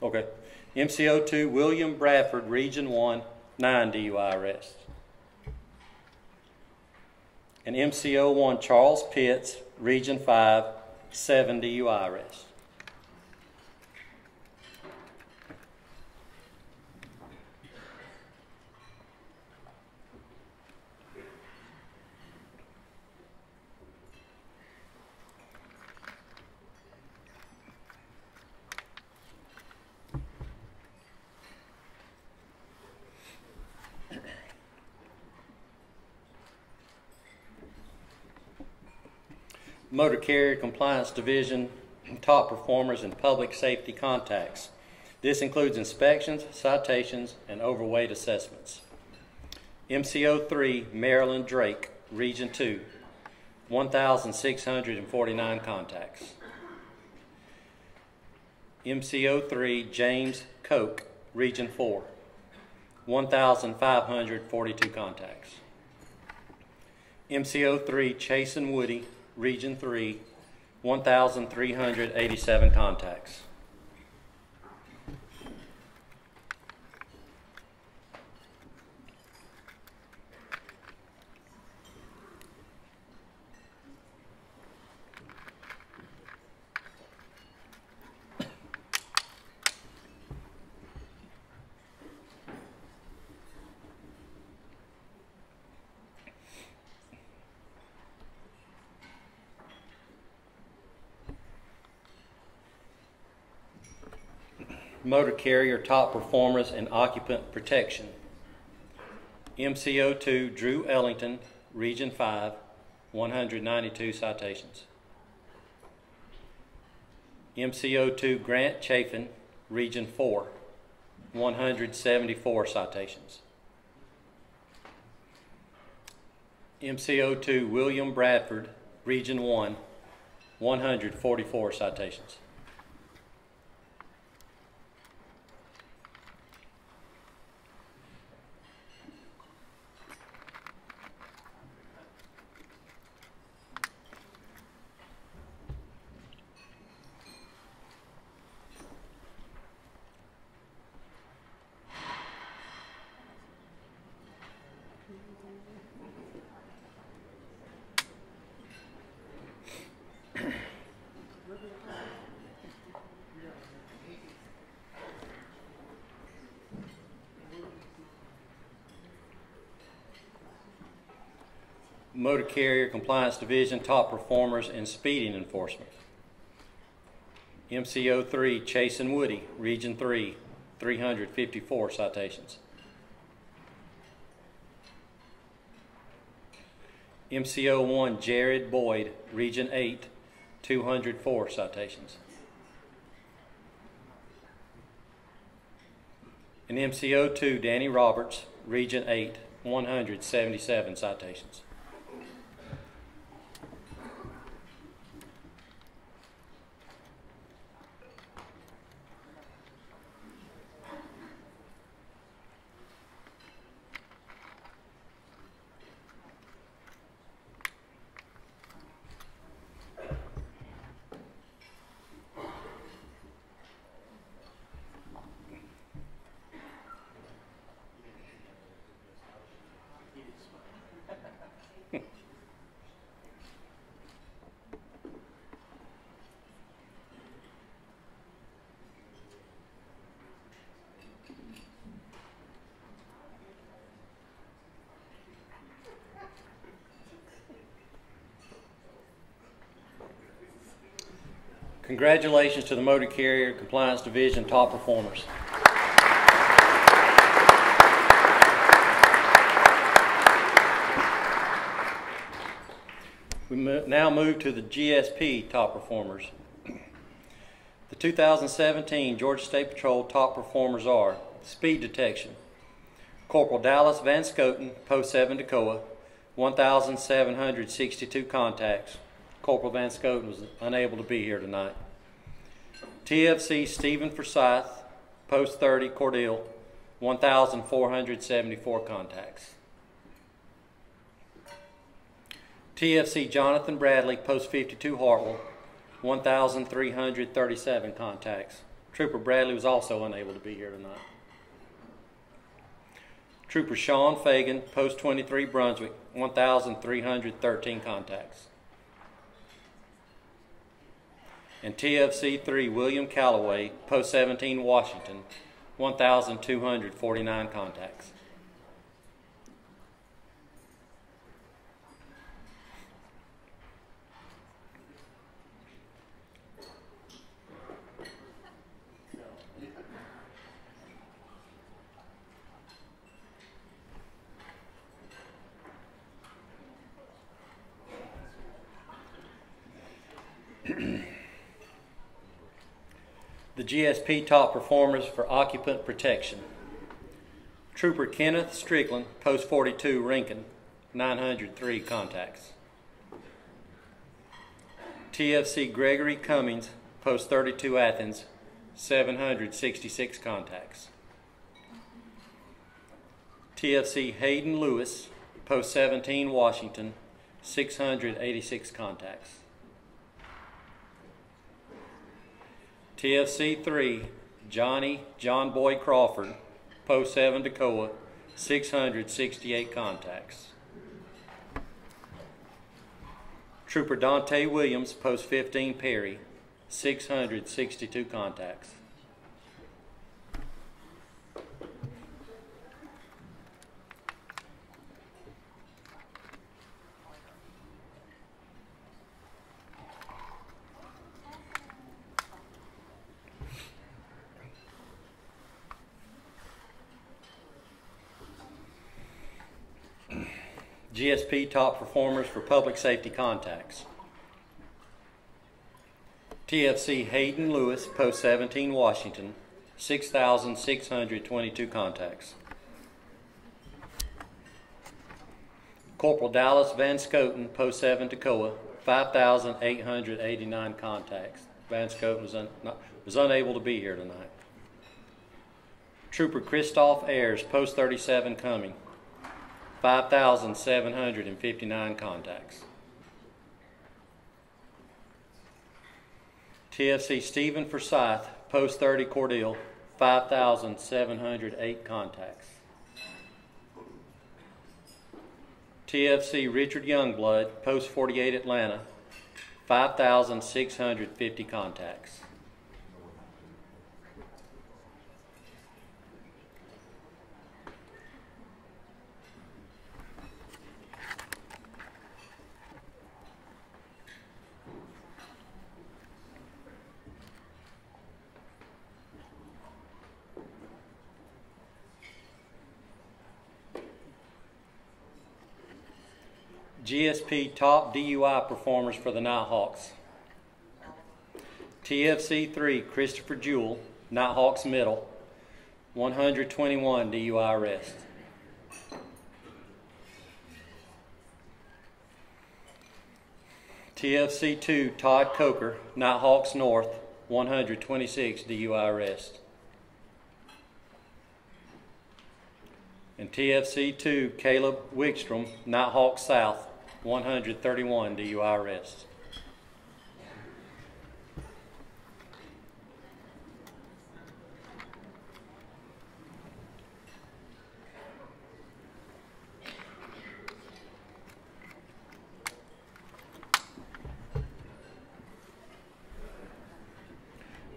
Okay. MCO2 William Bradford, Region 1, 9 DUI arrests. And MCO1 Charles Pitts, Region 5, 7 DUI arrests. Motor Carrier Compliance Division top performers in public safety contacts. This includes inspections, citations, and overweight assessments. MCO3 Marilyn Drake, Region 2, 1,649 contacts. MCO3 James Koch, Region 4, 1,542 contacts. MCO3 Chasen Woody, Region 3, 1,387 contacts. Motor carrier top performers in occupant protection. MCO2 Drew Ellington, Region 5, 192 citations. MCO2 Grant Chafin, Region 4, 174 citations. MCO2 William Bradford, Region 1, 144 citations. Motor Carrier Compliance Division top performers in speeding enforcement. MCO3 Chasen Woody, Region 3, 354 citations. MCO1 Jared Boyd, Region 8, 204 citations. And MCO2 Danny Roberts, Region 8, 177 citations. Congratulations to the Motor Carrier Compliance Division top performers. now move to the GSP top performers. The 2017 Georgia State Patrol top performers are Speed Detection, Corporal Dallas Van Scoten, Post 7 Toccoa, 1,762 contacts. Corporal Van Scoten was unable to be here tonight. TFC Stephen Forsyth, Post 30 Cordele, 1,474 contacts. TFC Jonathan Bradley, Post 52 Hartwell, 1,337 contacts. Trooper Bradley was also unable to be here tonight. Trooper Sean Fagan, Post 23 Brunswick, 1,313 contacts. And TFC 3 William Calloway, Post 17 Washington, 1,249 contacts. The GSP top performers for occupant protection. Trooper Kenneth Strickland, Post 42 Rincon, 903 contacts. TFC Gregory Cummings, Post 32 Athens, 766 contacts. TFC Hayden Lewis, Post 17 Washington, 686 contacts. TFC 3 John Boy Crawford, Post 7 Toccoa, 668 contacts. Trooper Dante Williams, Post 15 Perry, 662 contacts. GSP top performers for public safety contacts. TFC Hayden Lewis, Post 17 Washington, 6,622 contacts. Corporal Dallas Van Scoten, Post 7 Toccoa, 5,889 contacts. Van Scoten was unable to be here tonight. Trooper Christoph Ayers, Post 37 Cumming, 5,759 contacts. TFC Stephen Forsyth, Post 30 Cordele, 5,708 contacts. TFC Richard Youngblood, Post 48 Atlanta, 5,650 contacts. GSP top DUI performers for the Nighthawks. TFC 3 Christopher Jewell, Nighthawks Middle, 121 DUI arrests. TFC 2 Todd Coker, Nighthawks North, 126 DUI arrests. And TFC 2 Caleb Wickstrom, Nighthawks South, 131 DUI arrests.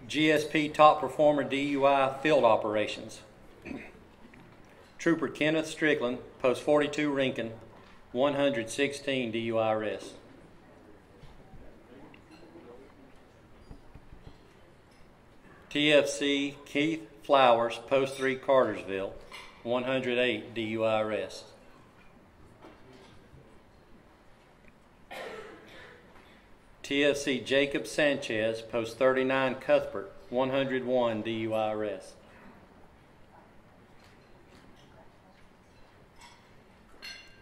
GSP top performer DUI field operations. Trooper Kenneth Strickland, Post 42 Rincon, 116 DUI arrests. TFC Keith Flowers, Post 3 Cartersville, 108 DUI arrests. TFC Jacob Sanchez, Post 39 Cuthbert, 101 DUI arrest.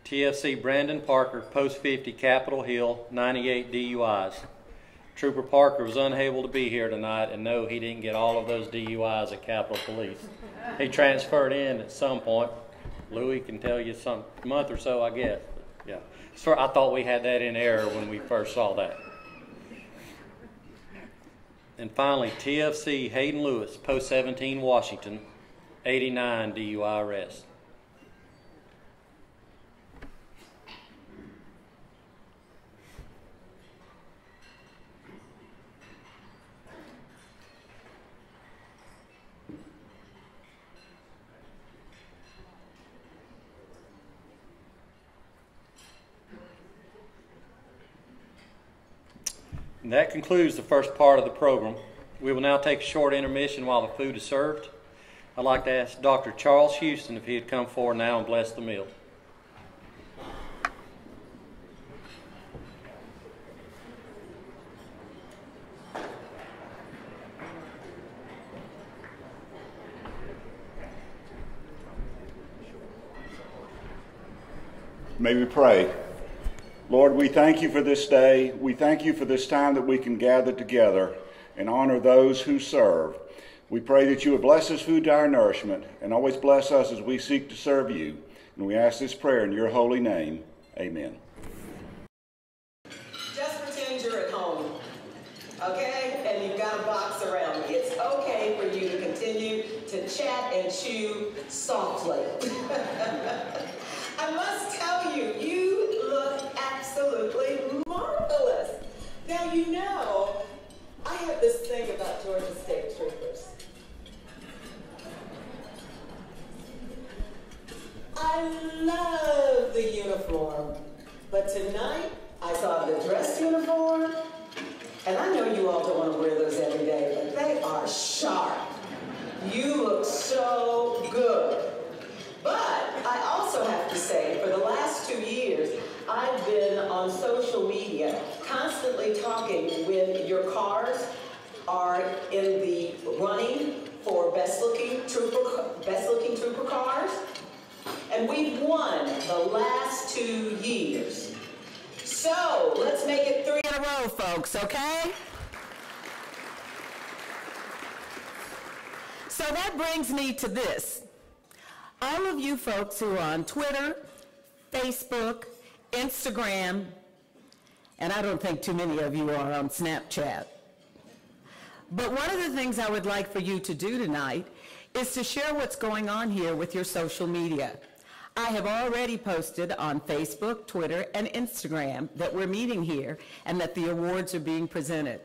TFC Brandon Parker, Post 50 Capitol Hill, 98 DUIs. Trooper Parker was unable to be here tonight, and no, he didn't get all of those DUIs at Capitol Police. He transferred in at some point. Louis can tell you some month or so, I guess. But yeah, so I thought we had that in error when we first saw that. And finally, TFC Hayden Lewis, Post 17 Washington, 89 DUI arrests. And that concludes the first part of the program. We will now take a short intermission while the food is served. I'd like to ask Dr. Charles Houston if he'd come forward now and bless the meal. May we pray. Lord, we thank you for this day. We thank you for this time that we can gather together and honor those who serve. We pray that you would bless this food to our nourishment and always bless us as we seek to serve you. And we ask this prayer in your holy name. Amen. Just pretend you're at home, okay? And you've got a box around me. It's okay for you to continue to chat and chew softly. I must tell you, you look absolutely marvelous. Now, you know, I have this thing about Georgia State Troopers. I love the uniform, but tonight I saw the dress uniform, and I know you all don't want to wear those every day, but they are sharp. You look so good. But I also have to say, for the last 2 years, I've been on social media constantly talking when your cars are in the running for best looking trooper cars. And we've won the last 2 years. So let's make it 3 in a row, folks, okay? So that brings me to this. All of you folks who are on Twitter, Facebook, Instagram, and I don't think too many of you are on Snapchat. But one of the things I would like for you to do tonight is to share what's going on here with your social media. I have already posted on Facebook, Twitter, and Instagram that we're meeting here and that the awards are being presented.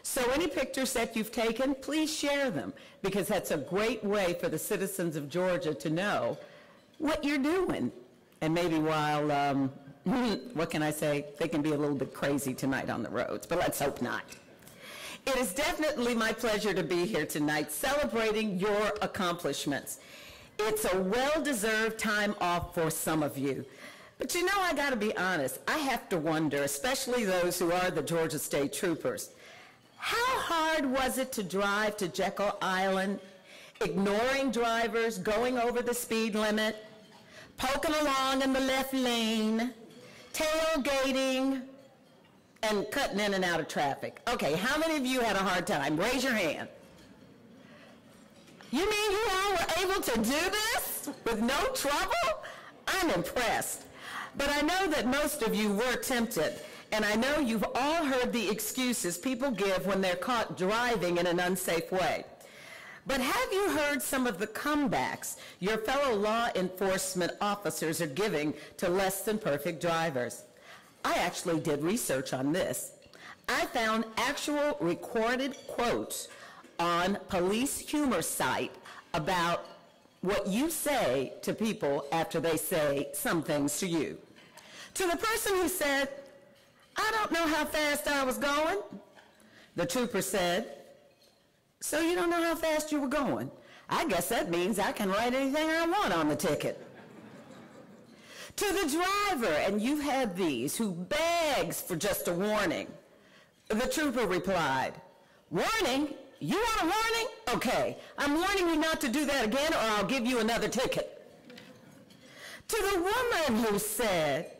So any pictures that you've taken, please share them, because that's a great way for the citizens of Georgia to know what you're doing. And maybe while, what can I say, they can be a little bit crazy tonight on the roads, but let's hope not. It is definitely my pleasure to be here tonight celebrating your accomplishments. It's a well-deserved time off for some of you. But you know, I gotta be honest, I have to wonder, especially those who are the Georgia State Troopers, how hard was it to drive to Jekyll Island, ignoring drivers, going over the speed limit, poking along in the left lane, tailgating, and cutting in and out of traffic? Okay, how many of you had a hard time? Raise your hand. You mean you all were able to do this with no trouble? I'm impressed. But I know that most of you were tempted. And I know you've all heard the excuses people give when they're caught driving in an unsafe way. But have you heard some of the comebacks your fellow law enforcement officers are giving to less than perfect drivers? I actually did research on this. I found actual recorded quotes on Police Humor site about what you say to people after they say some things to you. To the person who said, "I don't know how fast I was going," the trooper said, "So you don't know how fast you were going? I guess that means I can write anything I want on the ticket." To the driver, and you've had these, who begs for just a warning, The trooper replied, "Warning? You want a warning? Okay, I'm warning you not to do that again or I'll give you another ticket." To the woman who said,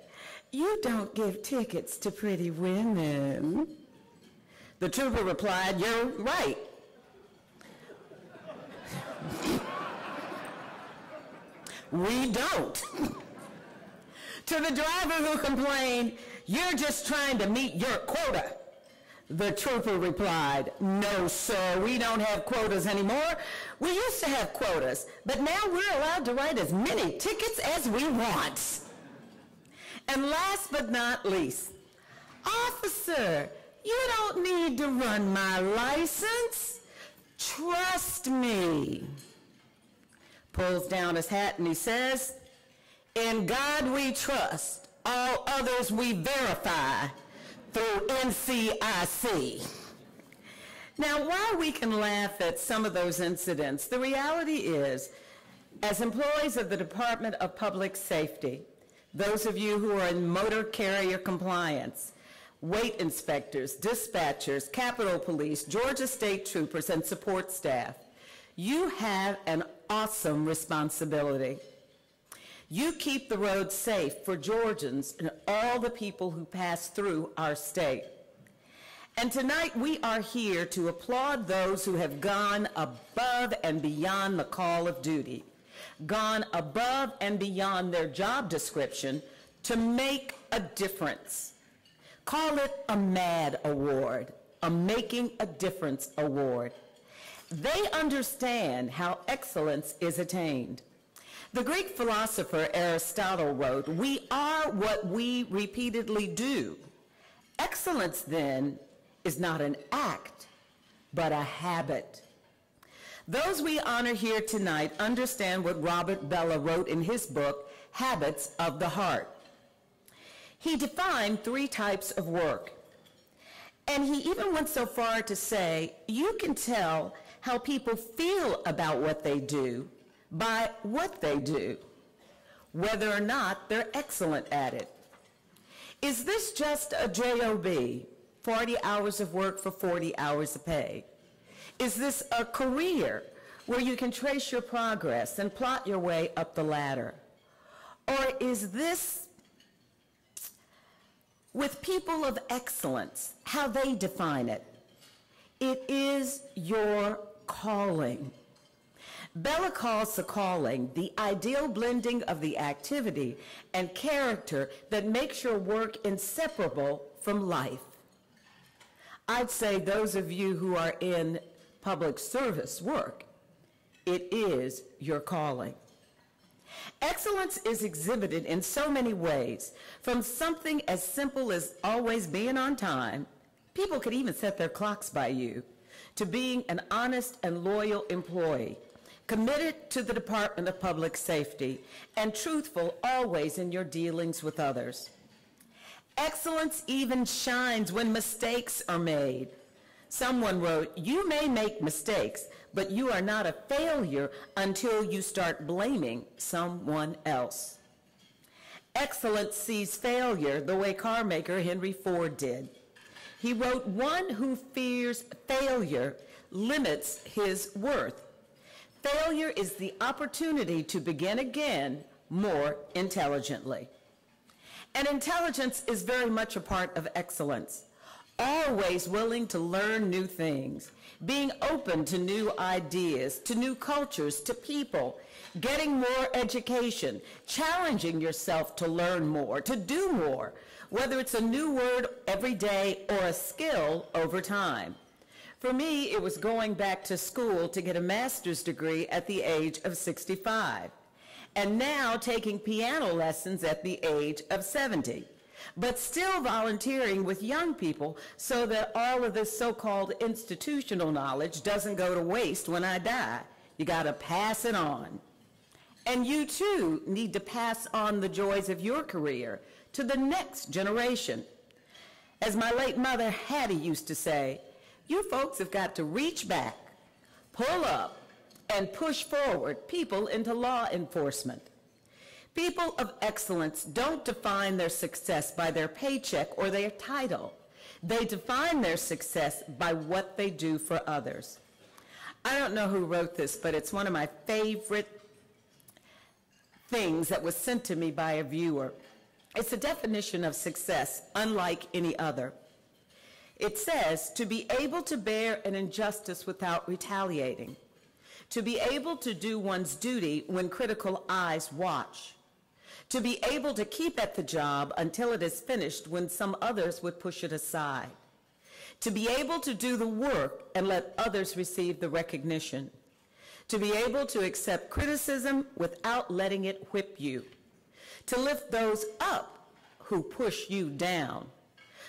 "You don't give tickets to pretty women," the trooper replied, "You're right." We don't. To the driver who complained, "You're just trying to meet your quota," the trooper replied, "No, sir, we don't have quotas anymore. We used to have quotas, but now we're allowed to write as many tickets as we want." And last but not least, "Officer, you don't need to run my license. Trust me." Pulls down his hat and he says, "In God we trust, all others we verify through NCIC." Now, while we can laugh at some of those incidents, the reality is, as employees of the Department of Public Safety, those of you who are in motor carrier compliance, weight inspectors, dispatchers, Capitol Police, Georgia State Troopers, and support staff, you have an awesome responsibility. You keep the roads safe for Georgians and all the people who pass through our state. And tonight we are here to applaud those who have gone above and beyond the call of duty, gone above and beyond their job description to make a difference. Call it a MAD award, a Making a Difference award. They understand how excellence is attained. The Greek philosopher Aristotle wrote, "We are what we repeatedly do." Excellence, then, is not an act, but a habit. Those we honor here tonight understand what Robert Bellah wrote in his book, Habits of the Heart. He defined 3 types of work. And he even went so far to say, you can tell how people feel about what they do by what they do, whether or not they're excellent at it. Is this just a job, 40 hours of work for 40 hours of pay? Is this a career where you can trace your progress and plot your way up the ladder? Or is this, with people of excellence, how they define it? It is your calling. Bellah calls the calling the ideal blending of the activity and character that makes your work inseparable from life. I'd say those of you who are in public service work, it is your calling. Excellence is exhibited in so many ways, from something as simple as always being on time, people could even set their clocks by you, to being an honest and loyal employee, committed to the Department of Public Safety, and truthful always in your dealings with others. Excellence even shines when mistakes are made. Someone wrote, "You may make mistakes, but you are not a failure until you start blaming someone else." Excellence sees failure the way car maker Henry Ford did. He wrote, "One who fears failure limits his worth. Failure is the opportunity to begin again more intelligently." And intelligence is very much a part of excellence. Always willing to learn new things, being open to new ideas, to new cultures, to people, getting more education, challenging yourself to learn more, to do more, whether it's a new word every day or a skill over time. For me, it was going back to school to get a master's degree at the age of 65, and now taking piano lessons at the age of 70. But still volunteering with young people so that all of this so-called institutional knowledge doesn't go to waste when I die. You got to pass it on. And you too need to pass on the joys of your career to the next generation. As my late mother Hattie used to say, you folks have got to reach back, pull up, and push forward people into law enforcement. People of excellence don't define their success by their paycheck or their title. They define their success by what they do for others. I don't know who wrote this, but it's one of my favorite things that was sent to me by a viewer. It's a definition of success unlike any other. It says, to be able to bear an injustice without retaliating, to be able to do one's duty when critical eyes watch, to be able to keep at the job until it is finished when some others would push it aside, to be able to do the work and let others receive the recognition, to be able to accept criticism without letting it whip you, to lift those up who push you down,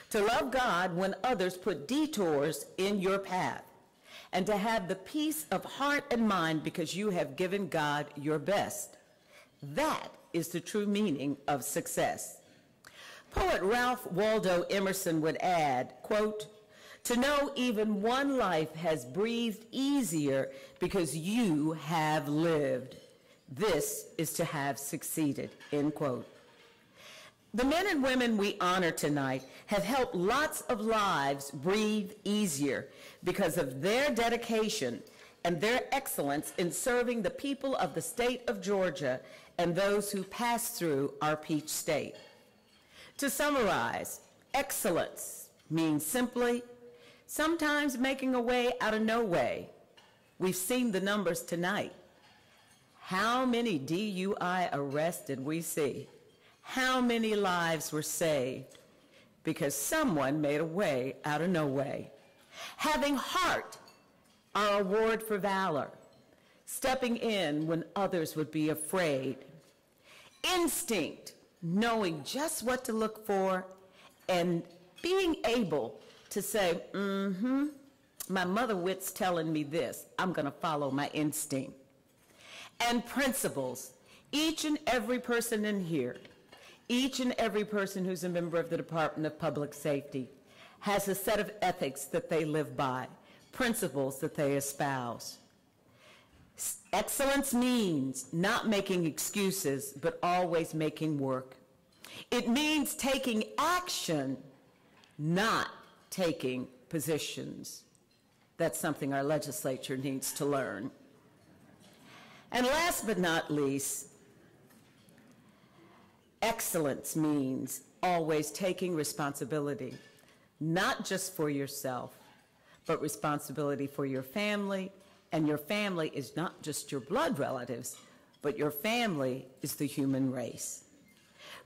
to love God when others put detours in your path, and to have the peace of heart and mind because you have given God your best. That is the true meaning of success. Poet Ralph Waldo Emerson would add, quote, to know even one life has breathed easier because you have lived. This is to have succeeded, end quote. The men and women we honor tonight have helped lots of lives breathe easier because of their dedication and their excellence in serving the people of the state of Georgia and those who pass through our peach state. To summarize, excellence means simply sometimes making a way out of no way. We've seen the numbers tonight. How many DUI arrests did we see? How many lives were saved because someone made a way out of no way? Having heart, our award for valor, stepping in when others would be afraid. Instinct, knowing just what to look for and being able to say, my mother wit's telling me this, I'm gonna follow my instinct. And principles, each and every person in here, each and every person who's a member of the Department of Public Safety has a set of ethics that they live by, principles that they espouse. Excellence means not making excuses, but always making work. It means taking action, not taking positions. That's something our legislature needs to learn. And last but not least, excellence means always taking responsibility, not just for yourself, but responsibility for your family. And your family is not just your blood relatives, but your family is the human race.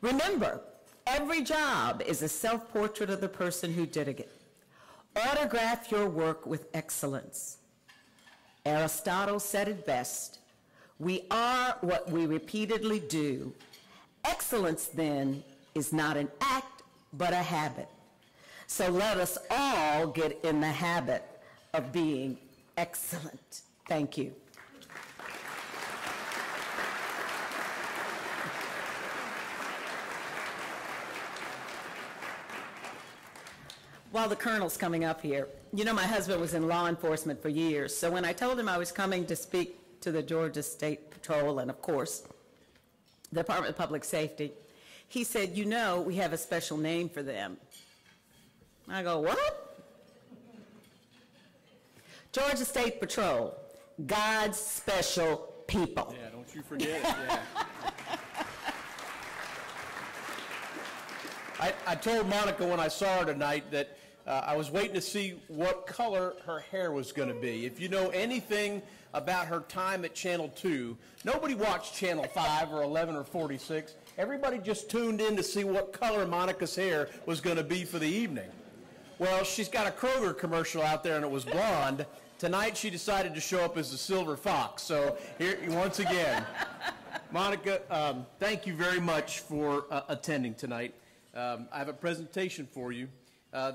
Remember, every job is a self-portrait of the person who did it. Autograph your work with excellence. Aristotle said it best. We are what we repeatedly do. Excellence, then, is not an act, but a habit. So let us all get in the habit of being excellent. Thank you. While the colonel's coming up here, you know my husband was in law enforcement for years, so when I told him I was coming to speak to the Georgia State Patrol and, of course, the Department of Public Safety, he said, you know, we have a special name for them. I go, what? Georgia State Patrol, God's special people. Yeah, don't you forget it, yeah. I told Monica when I saw her tonight that I was waiting to see what color her hair was going to be. If you know anything about her time at Channel 2, nobody watched Channel 5 or 11 or 46. Everybody just tuned in to see what color Monica's hair was going to be for the evening. Well, she's got a Kroger commercial out there and it was blonde. Tonight she decided to show up as a silver fox. So here, once again, Monica, thank you very much for attending tonight. I have a presentation for you.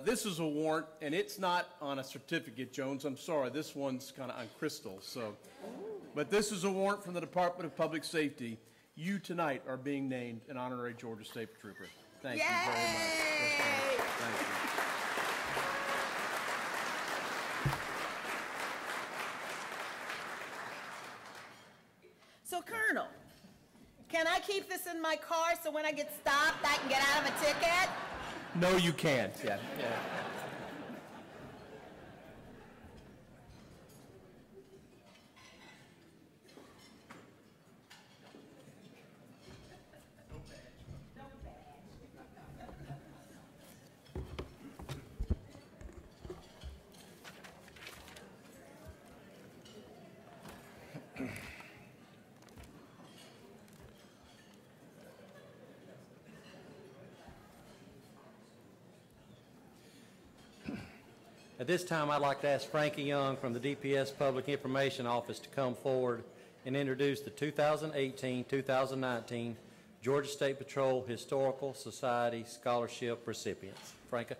This is a warrant, and it's not on a certificate, Jones. I'm sorry, this one's kind of on crystal. So, but this is a warrant from the Department of Public Safety. You tonight are being named an honorary Georgia State Trooper. Thank you very much. Thank you. So, Colonel, can I keep this in my car so when I get stopped I can get out of a ticket? No, you can't. Yeah. At this time, I'd like to ask Frankie Young from the DPS Public Information Office to come forward and introduce the 2018-2019 Georgia State Patrol Historical Society Scholarship recipients. Franca.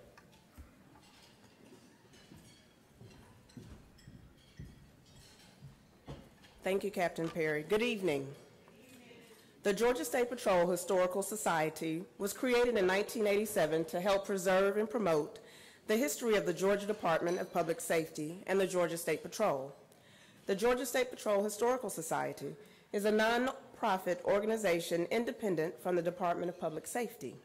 Thank you, Captain Perry. Good evening. The Georgia State Patrol Historical Society was created in 1987 to help preserve and promote the history of the Georgia Department of Public Safety and the Georgia State Patrol. The Georgia State Patrol Historical Society is a non-profit organization independent from the Department of Public Safety.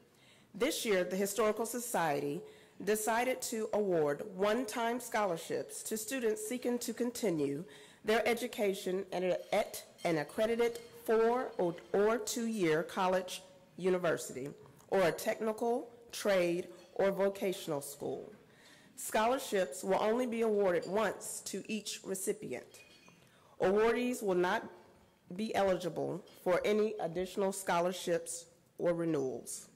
This year, the Historical Society decided to award one-time scholarships to students seeking to continue their education at an accredited 4 or 2-year college, university, or a technical, trade, or vocational school. Scholarships will only be awarded once to each recipient. Awardees will not be eligible for any additional scholarships or renewals.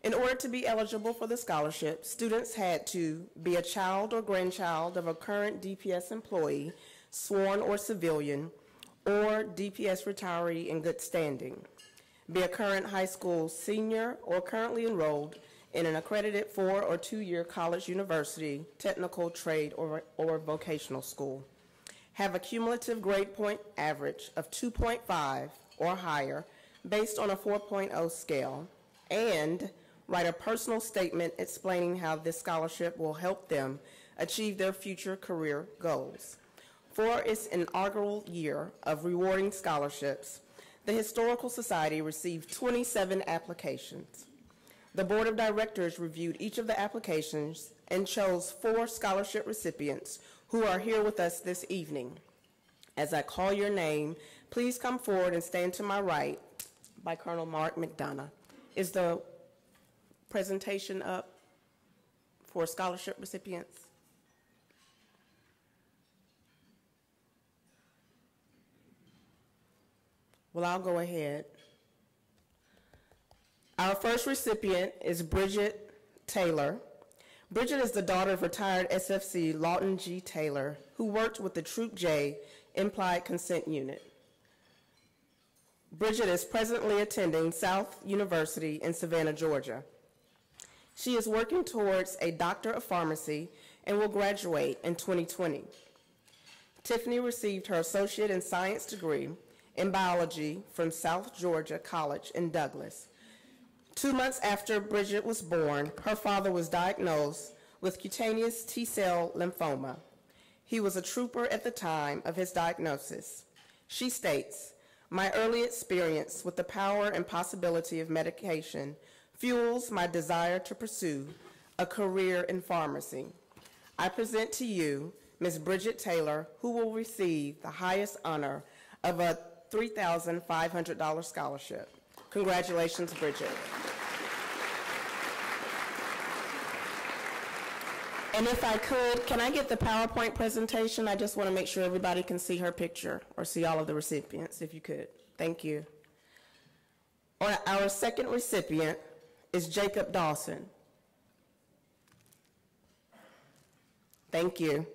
In order to be eligible for the scholarship, students had to be a child or grandchild of a current DPS employee, sworn or civilian, or DPS retiree in good standing, be a current high school senior or currently enrolled in an accredited 4 or 2-year college, university, technical, trade, or vocational school, have a cumulative grade point average of 2.5 or higher based on a 4.0 scale, and write a personal statement explaining how this scholarship will help them achieve their future career goals. For its inaugural year of rewarding scholarships, the Historical Society received 27 applications. The Board of Directors reviewed each of the applications and chose 4 scholarship recipients who are here with us this evening. As I call your name, please come forward and stand to my right by Colonel Mark Mcdonough. Is the presentation up for scholarship recipients? Well, I'll go ahead. Our first recipient is Bridget Taylor. Bridget is the daughter of retired SFC Lawton G. Taylor, who worked with the Troop J Implied Consent Unit. Bridget is presently attending South University in Savannah, Georgia. She is working towards a Doctor of Pharmacy and will graduate in 2020. Tiffany received her Associate in Science degree in Biology from South Georgia College in Douglas. 2 months after Bridget was born, her father was diagnosed with cutaneous T-cell lymphoma. He was a trooper at the time of his diagnosis. She states, "My early experience with the power and possibility of medication fuels my desire to pursue a career in pharmacy. I present to you Ms. Bridget Taylor, who will receive the highest honor of a $3,500 scholarship." Congratulations, Bridget. And if I could, can I get the PowerPoint presentation? I just want to make sure everybody can see her picture or see all of the recipients, if you could. Thank you. Our second recipient is Jacob Dawson. Thank you.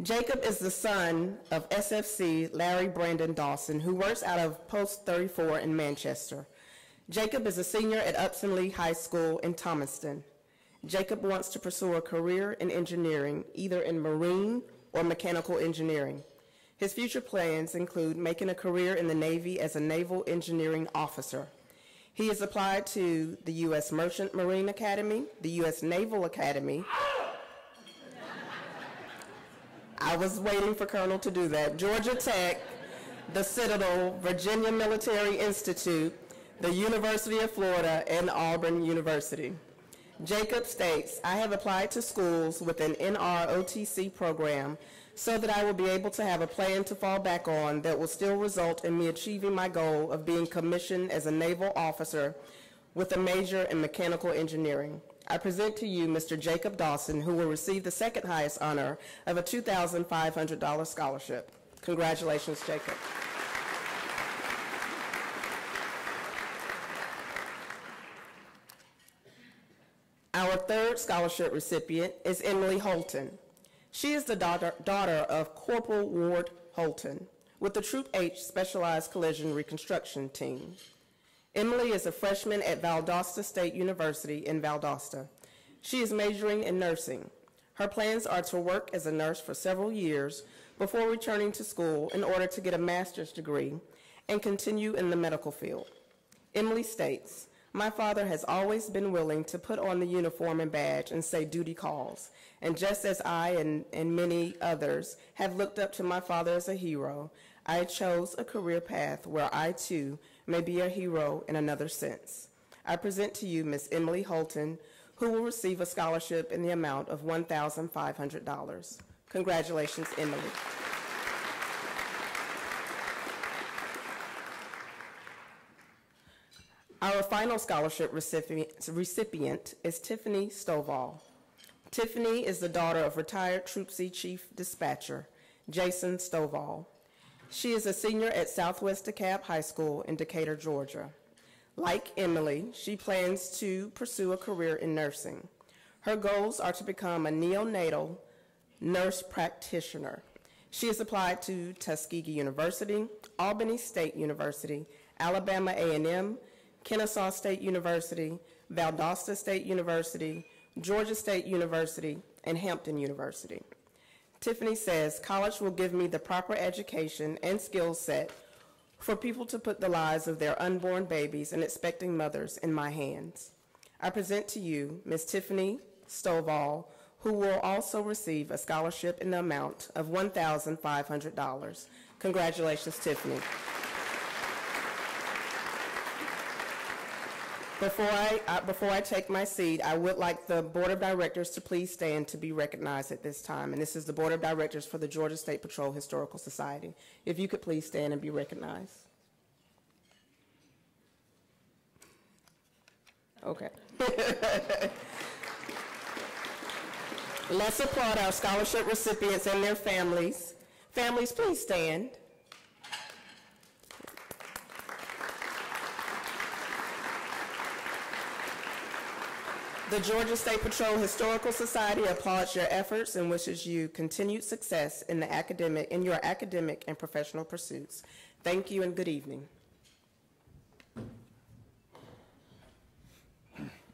Jacob is the son of SFC Larry Brandon Dawson, who works out of Post 34 in Manchester. Jacob is a senior at Upson Lee High School in Thomaston. Jacob wants to pursue a career in engineering, either in marine or mechanical engineering. His future plans include making a career in the Navy as a naval engineering officer. He has applied to the U.S. Merchant Marine Academy, the U.S. Naval Academy. I was waiting for Colonel to do that. Georgia Tech, the Citadel, Virginia Military Institute, the University of Florida, and Auburn University. Jacob states, "I have applied to schools with an NROTC program so that I will be able to have a plan to fall back on that will still result in me achieving my goal of being commissioned as a naval officer with a major in mechanical engineering. I present to you Mr. Jacob Dawson, who will receive the second highest honor of a $2,500 scholarship." Congratulations, Jacob. Our third scholarship recipient is Emily Holton. She is the daughter of Corporal Ward Holton with the Troop H Specialized Collision Reconstruction Team. Emily is a freshman at Valdosta State University in Valdosta. She is majoring in nursing. Her plans are to work as a nurse for several years before returning to school in order to get a master's degree and continue in the medical field. Emily states, "My father has always been willing to put on the uniform and badge and say duty calls. And just as I and many others have looked up to my father as a hero, I chose a career path where I too may be a hero in another sense. I present to you Miss Emily Holton, who will receive a scholarship in the amount of $1,500. Congratulations, Emily." Our final scholarship recipient is Tiffany Stovall. Tiffany is the daughter of retired Troop C Chief Dispatcher Jason Stovall. She is a senior at Southwest DeKalb High School in Decatur, Georgia. Like Emily, she plans to pursue a career in nursing. Her goals are to become a neonatal nurse practitioner. She has applied to Tuskegee University, Albany State University, Alabama A&M, Kennesaw State University, Valdosta State University, Georgia State University, and Hampton University. Tiffany says, "College will give me the proper education and skill set for people to put the lives of their unborn babies and expecting mothers in my hands. I present to you Miss Tiffany Stovall, who will also receive a scholarship in the amount of $1,500. Congratulations, Tiffany." Before I take my seat, I would like the Board of Directors to please stand to be recognized at this time. And this is the Board of Directors for the Georgia State Patrol Historical Society. If you could please stand and be recognized. Okay. Let's applaud our scholarship recipients and their families. Families, please stand. The Georgia State Patrol Historical Society applauds your efforts and wishes you continued success in your academic and professional pursuits. Thank you and good evening.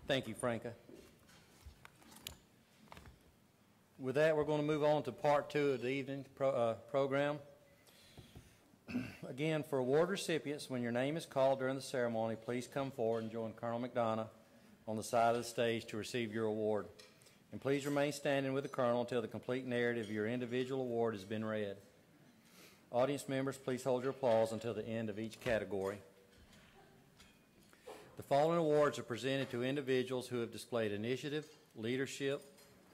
Thank you, Franca. With that, we're going to move on to part 2 of the evening program. Again, for award recipients, when your name is called during the ceremony, please come forward and join Colonel Mcdonough on the side of the stage to receive your award. And please remain standing with the Colonel until the complete narrative of your individual award has been read. Audience members, please hold your applause until the end of each category. The following awards are presented to individuals who have displayed initiative, leadership,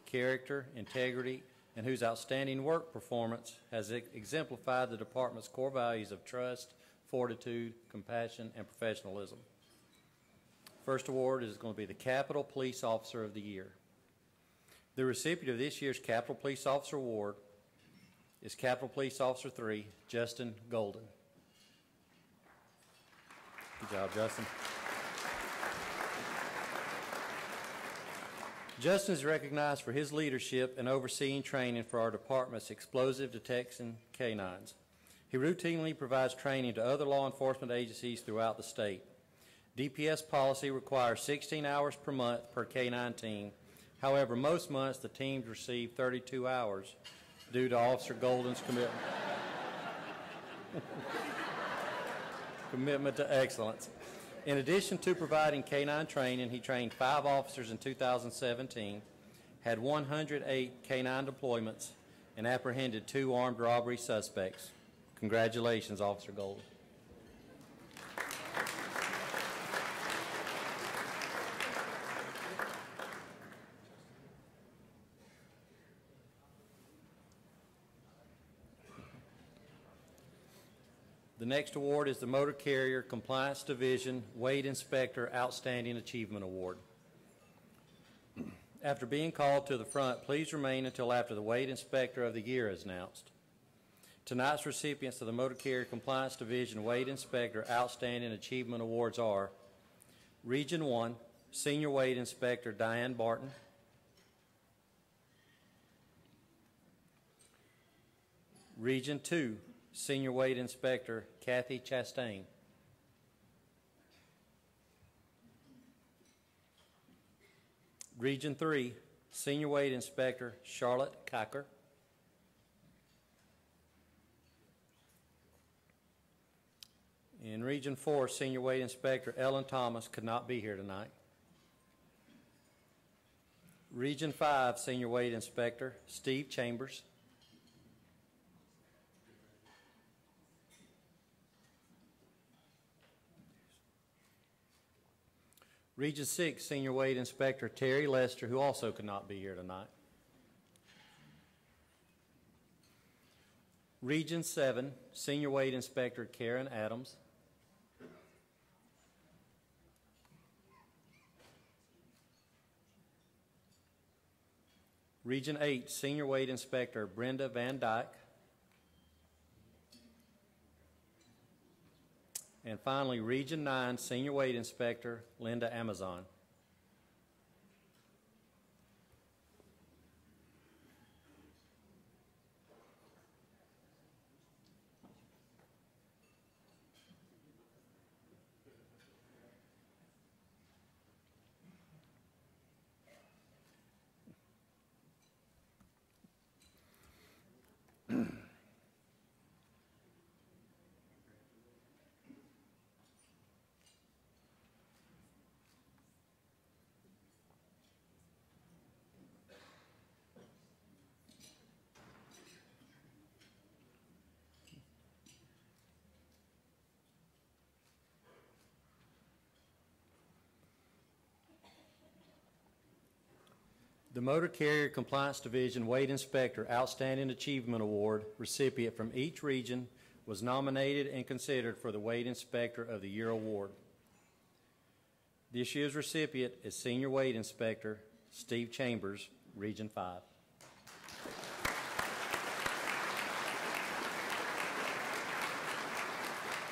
character, integrity, and whose outstanding work performance has exemplified the Department's core values of trust, fortitude, compassion, and professionalism. First award is going to be the Capitol Police Officer of the Year. The recipient of this year's Capitol Police Officer Award is Capitol Police Officer 3, Justin Golden. Good job, Justin. Justin is recognized for his leadership and overseeing training for our department's explosive detection canines. He routinely provides training to other law enforcement agencies throughout the state. DPS policy requires 16 hours per month per K-9 team. However, most months the teams receive 32 hours due to Officer Golden's commitment to excellence. In addition to providing K-9 training, he trained 5 officers in 2017, had 108 K-9 deployments, and apprehended 2 armed robbery suspects. Congratulations, Officer Golden. The next award is the Motor Carrier Compliance Division Weight Inspector Outstanding Achievement Award. After being called to the front, please remain until after the Weight Inspector of the Year is announced. Tonight's recipients of the Motor Carrier Compliance Division Weight Inspector Outstanding Achievement Awards are Region 1, Senior Weight Inspector Diane Barton. Region 2, Senior Weight Inspector Kathy Chastain. Region 3, Senior Weight Inspector Charlotte Cocker. In Region 4, Senior Weight Inspector Ellen Thomas could not be here tonight. Region 5, Senior Weight Inspector Steve Chambers. Region 6, Senior Weight Inspector Terry Lester, who also could not be here tonight. Region 7, Senior Weight Inspector Karen Adams. Region 8, Senior Weight Inspector Brenda Van Dyke. And finally, Region 9, Senior Weight Inspector Linda Amazon. The Motor Carrier Compliance Division Weight Inspector Outstanding Achievement Award recipient from each region was nominated and considered for the Weight Inspector of the Year Award. This year's recipient is Senior Weight Inspector Steve Chambers, Region 5.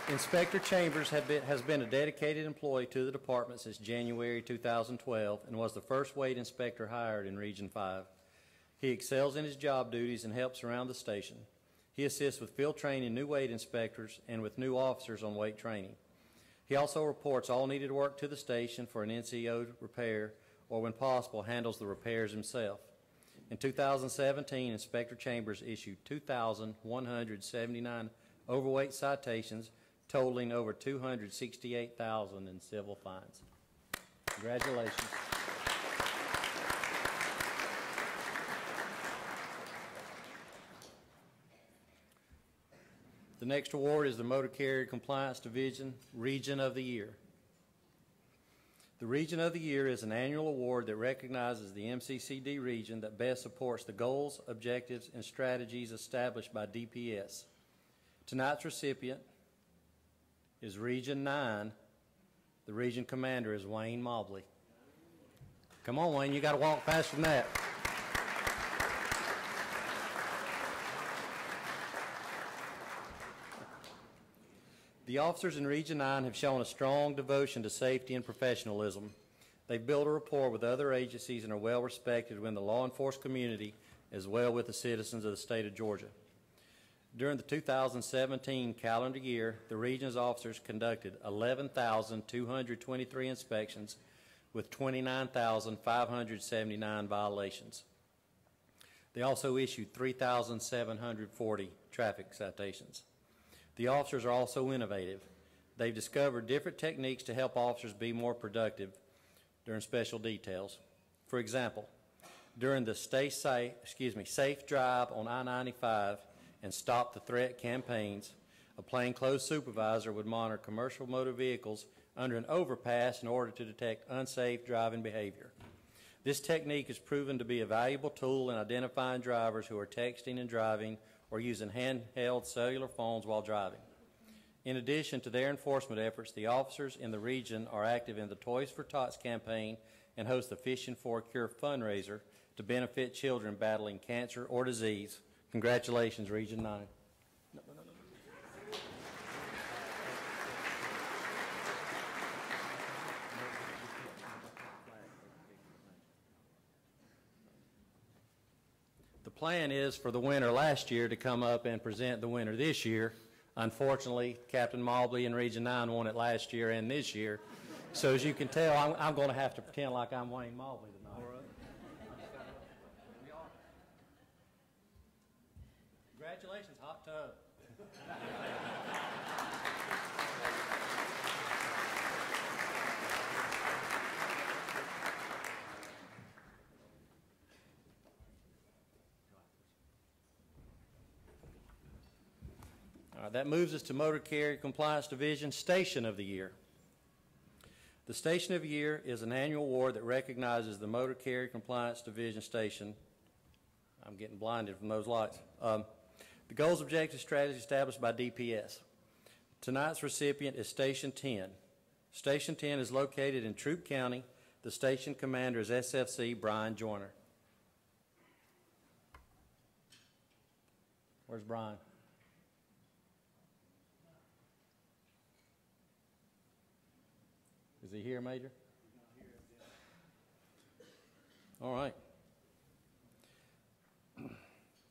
Inspector Chambers has been a dedicated employee to the department since January 2012 and was the first weight inspector hired in Region 5. He excels in his job duties and helps around the station. He assists with field training new weight inspectors and with new officers on weight training. He also reports all needed work to the station for an NCO repair or, when possible, handles the repairs himself. In 2017, Inspector Chambers issued 2,179 overweight citations totaling over $268,000 in civil fines. Congratulations. The next award is the Motor Carrier Compliance Division Region of the Year. The Region of the Year is an annual award that recognizes the MCCD region that best supports the goals, objectives, and strategies established by DPS. Tonight's recipient is Region 9. The region commander is Wayne Mobley. Come on, Wayne, you got to walk faster than that. The officers in Region 9 have shown a strong devotion to safety and professionalism. They've built a rapport with other agencies and are well respected within the law enforcement community as well with the citizens of the state of Georgia. During the 2017 calendar year, the region's officers conducted 11,223 inspections with 29,579 violations. They also issued 3,740 traffic citations. The officers are also innovative. They've discovered different techniques to help officers be more productive during special details. For example, during the Safe Drive on I-95 and Stop the Threat campaigns, a plainclothes supervisor would monitor commercial motor vehicles under an overpass in order to detect unsafe driving behavior. This technique is proven to be a valuable tool in identifying drivers who are texting and driving or using handheld cellular phones while driving. In addition to their enforcement efforts, the officers in the region are active in the Toys for Tots campaign and host the Fishing for a Cure fundraiser to benefit children battling cancer or disease. Congratulations, Region 9. plan is for the winner last year to come up and present the winner this year. Unfortunately, Captain Mobley in Region 9 won it last year and this year. So as you can tell, I'm going to have to pretend like I'm Wayne Mobley tonight. All right. Congratulations, hot tub. All right, that moves us to Motor Carrier Compliance Division Station of the Year. The Station of the Year is an annual award that recognizes the Motor Carrier Compliance Division Station. I'm getting blinded from those lights. The goals, objectives, strategies established by DPS. Tonight's recipient is Station 10. Station 10 is located in Troup County. The station commander is SFC Brian Joyner. Where's Brian? Is he here, Major? All right.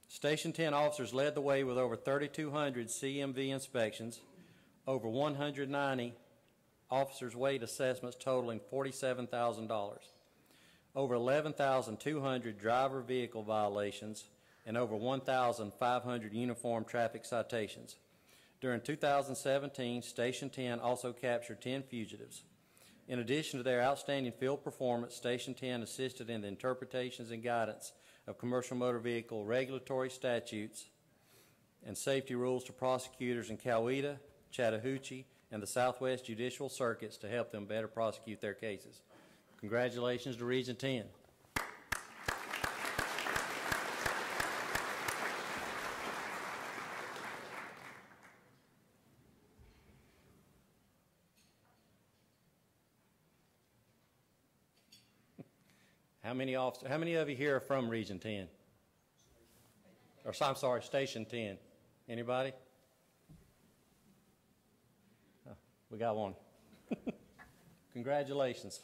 Station 10 officers led the way with over 3,200 CMV inspections, over 190 officers' weight assessments totaling $47,000, over 11,200 driver vehicle violations, and over 1,500 uniform traffic citations. During 2017, Station 10 also captured 10 fugitives. In addition to their outstanding field performance, Station 10 assisted in the interpretations and guidance of commercial motor vehicle regulatory statutes and safety rules to prosecutors in Coweta, Chattahoochee, and the Southwest Judicial Circuits to help them better prosecute their cases. Congratulations to Region 10. How many of you here are from Region 10? Or I'm sorry, Station 10. Anybody? Oh, we got one. Congratulations.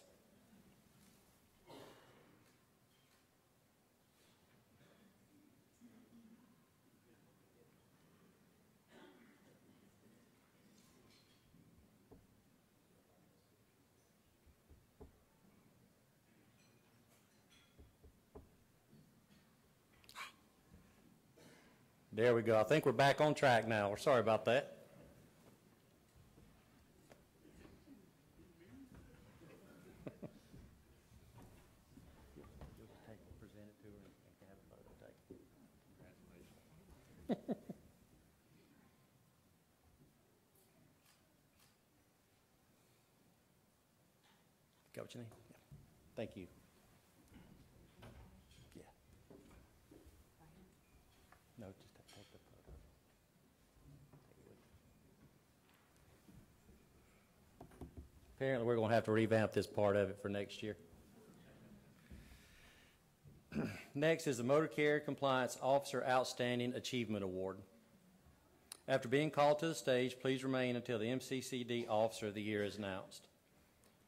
There we go. I think we're back on track now. We're sorry about that. Present it to her and have a photo taken. Congratulations. Got what you need? Yeah. Thank you. Yeah. No, just take the photo. Take it with you. Apparently, we're going to have to revamp this part of it for next year. Next is the Motor Carrier Compliance Officer Outstanding Achievement Award. After being called to the stage, please remain until the MCCD Officer of the Year is announced.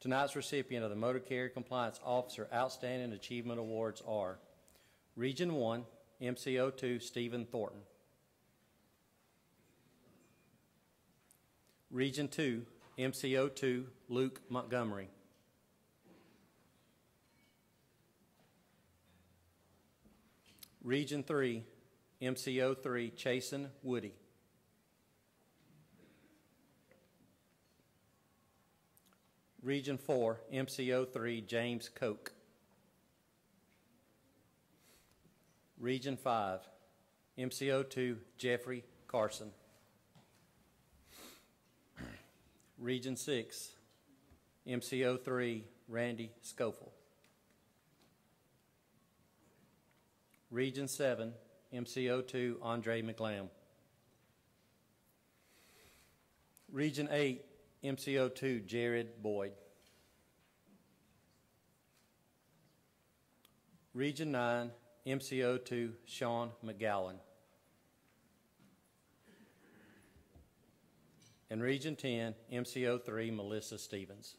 Tonight's recipient of the Motor Carrier Compliance Officer Outstanding Achievement Awards are Region 1, MCO2 Stephen Thornton. Region 2, MCO2 Luke Montgomery. Region 3, MCO3 Chasen Woody. Region 4, MCO3 James Koch. Region 5, MCO2 Jeffrey Carson. Region 6, MCO3 Randy Schofield. Region 7, MCO2 Andre Mclamb. Region 8, MCO2 Jared Boyd. Region 9, MCO2 Sean McGowan. And Region 10, MCO3 Melissa Stevens.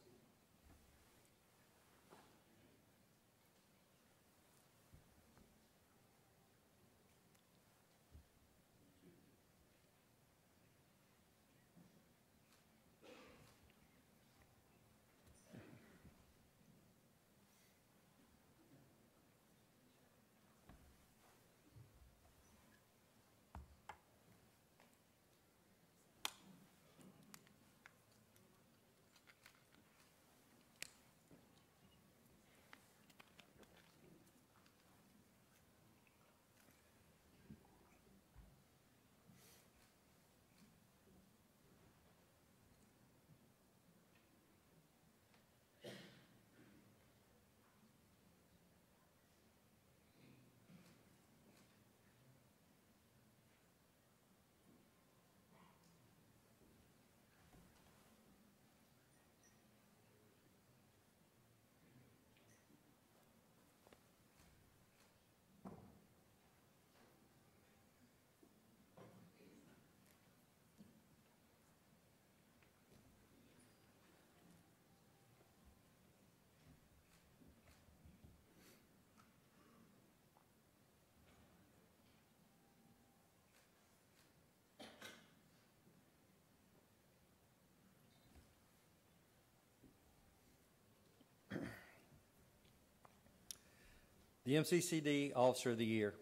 The MCCD Officer of the Year.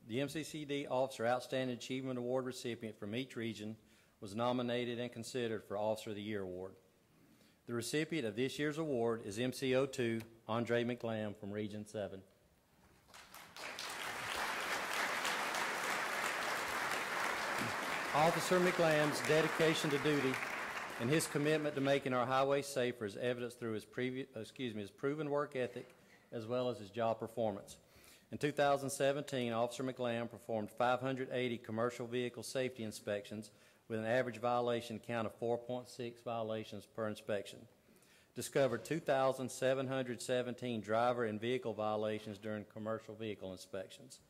The MCCD Officer Outstanding Achievement Award recipient from each region was nominated and considered for Officer of the Year award. The recipient of this year's award is MCO2 Andre Mclamb from Region 7. Officer Mcclamm's dedication to duty and his commitment to making our highways safer is evidenced through his proven work ethic as well as his job performance. In 2017, Officer Mclamb performed 580 commercial vehicle safety inspections with an average violation count of 4.6 violations per inspection. Discovered 2,717 driver and vehicle violations during commercial vehicle inspections.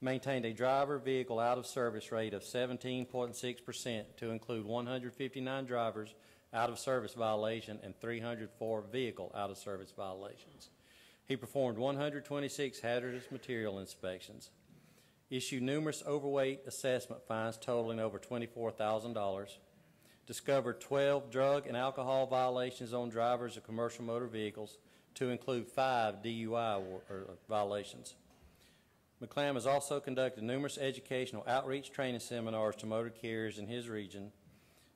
Maintained a driver vehicle out of service rate of 17.6% to include 159 drivers out of service violation and 304 vehicle out of service violations. He performed 126 hazardous material inspections. Issued numerous overweight assessment fines totaling over $24,000. Discovered 12 drug and alcohol violations on drivers of commercial motor vehicles to include 5 DUI violations. Mclamb has also conducted numerous educational outreach training seminars to motor carriers in his region,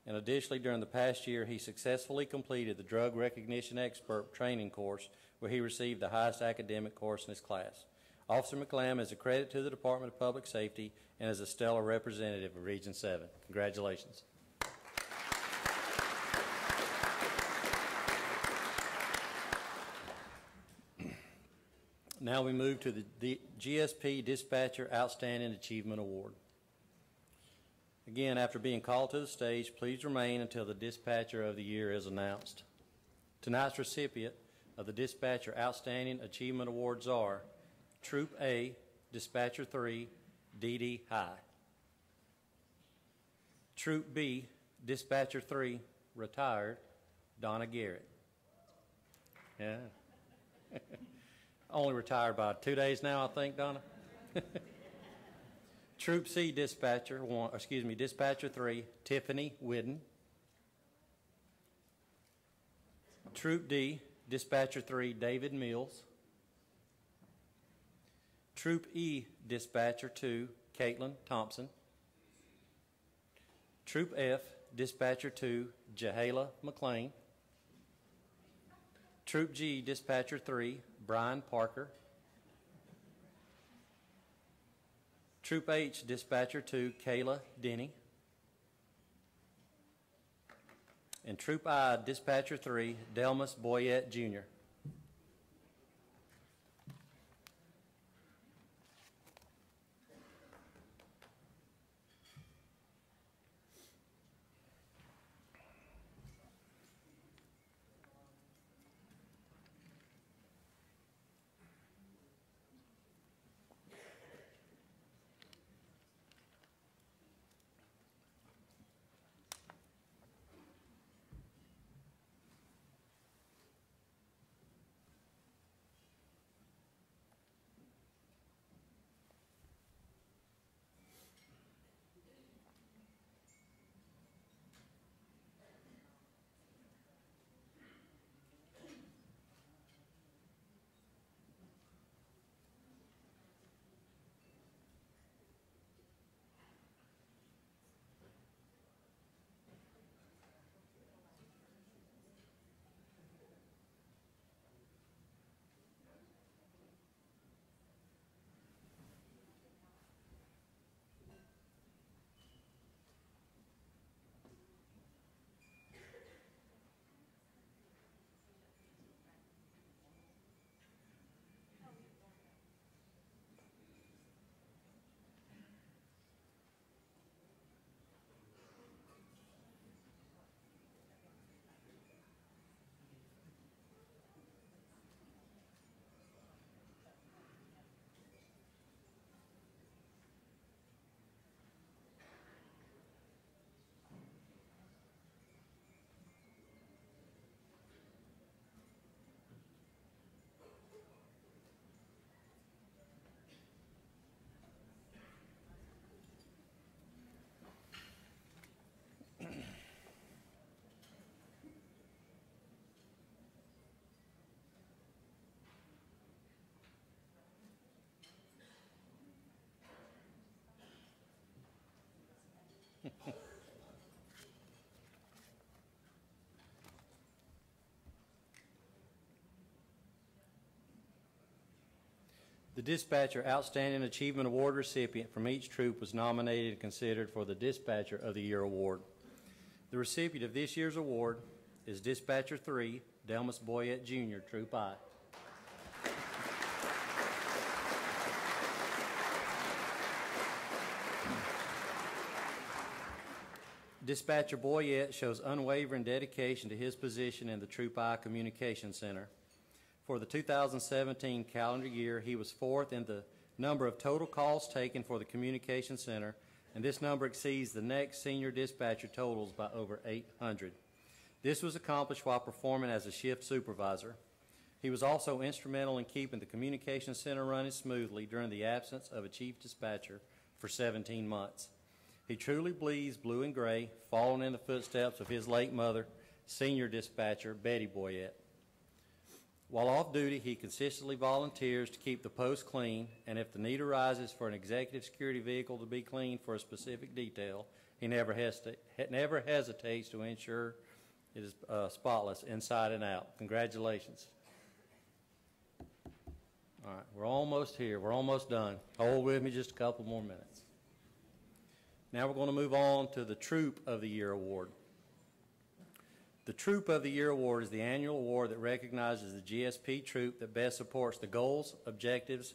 and additionally during the past year he successfully completed the Drug Recognition Expert training course where he received the highest academic course in his class. Officer Mclamb is a credit to the Department of Public Safety and is a stellar representative of Region 7. Congratulations. Now we move to the GSP Dispatcher Outstanding Achievement Award. Again, after being called to the stage, please remain until the Dispatcher of the Year is announced. Tonight's recipient of the Dispatcher Outstanding Achievement Awards are Troop A, Dispatcher 3, D.D. High. Troop B, Dispatcher 3, Retired, Donna Garrett. Yeah. Only retired by 2 days now, I think, Donna. Troop C, Dispatcher 3, Tiffany Whidden. Troop D, Dispatcher 3, David Mills. Troop E, Dispatcher 2, Caitlin Thompson. Troop F, Dispatcher 2, Jahala McLean. Troop G, Dispatcher 3, Brian Parker. Troop H, Dispatcher 2, Kayla Denny. And Troop I, Dispatcher 3, Delmas Boyette Jr. The Dispatcher Outstanding Achievement Award recipient from each troop was nominated and considered for the Dispatcher of the Year award. The recipient of this year's award is Dispatcher 3, Delmas Boyette Jr., Troop I. Dispatcher Boyette shows unwavering dedication to his position in the Troop I Communication Center. For the 2017 calendar year, he was fourth in the number of total calls taken for the Communication Center, and this number exceeds the next senior dispatcher totals by over 800. This was accomplished while performing as a shift supervisor. He was also instrumental in keeping the Communication Center running smoothly during the absence of a chief dispatcher for 17 months. He truly bleeds blue and gray, following in the footsteps of his late mother, senior dispatcher Betty Boyette. While off duty, he consistently volunteers to keep the post clean, and if the need arises for an executive security vehicle to be cleaned for a specific detail, he never hesitates to ensure it is spotless inside and out. Congratulations. All right, we're almost here. We're almost done. Hold with me just a couple more minutes. Now we're going to move on to the Troop of the Year award. The Troop of the Year award is the annual award that recognizes the GSP troop that best supports the goals, objectives,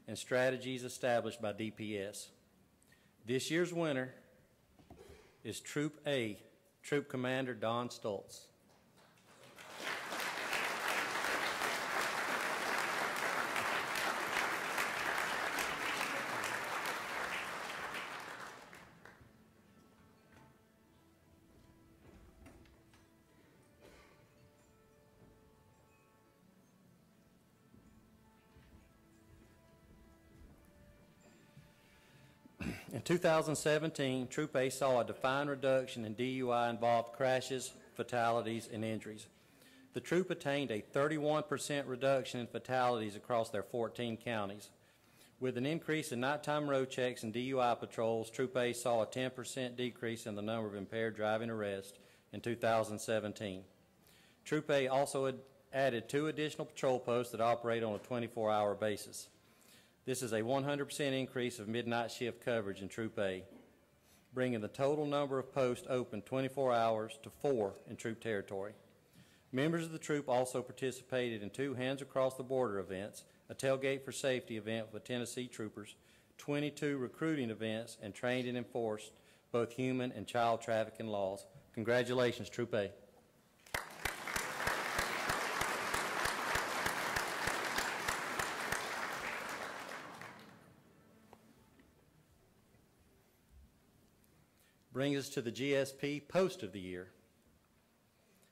and strategies established by DPS. This year's winner is Troop A, Troop Commander Don Stoltz. In 2017, Troop A saw a defined reduction in DUI-involved crashes, fatalities, and injuries. The troop attained a 31% reduction in fatalities across their 14 counties. With an increase in nighttime road checks and DUI patrols, Troop A saw a 10% decrease in the number of impaired driving arrests in 2017. Troop A also had added 2 additional patrol posts that operate on a 24-hour basis. This is a 100% increase of midnight shift coverage in Troop A, bringing the total number of posts open 24 hours to 4 in troop territory. Members of the troop also participated in 2 Hands Across the Border events, a tailgate for safety event with Tennessee troopers, 22 recruiting events, and trained and enforced both human and child trafficking laws. Congratulations, Troop A. Brings us to the GSP Post of the Year.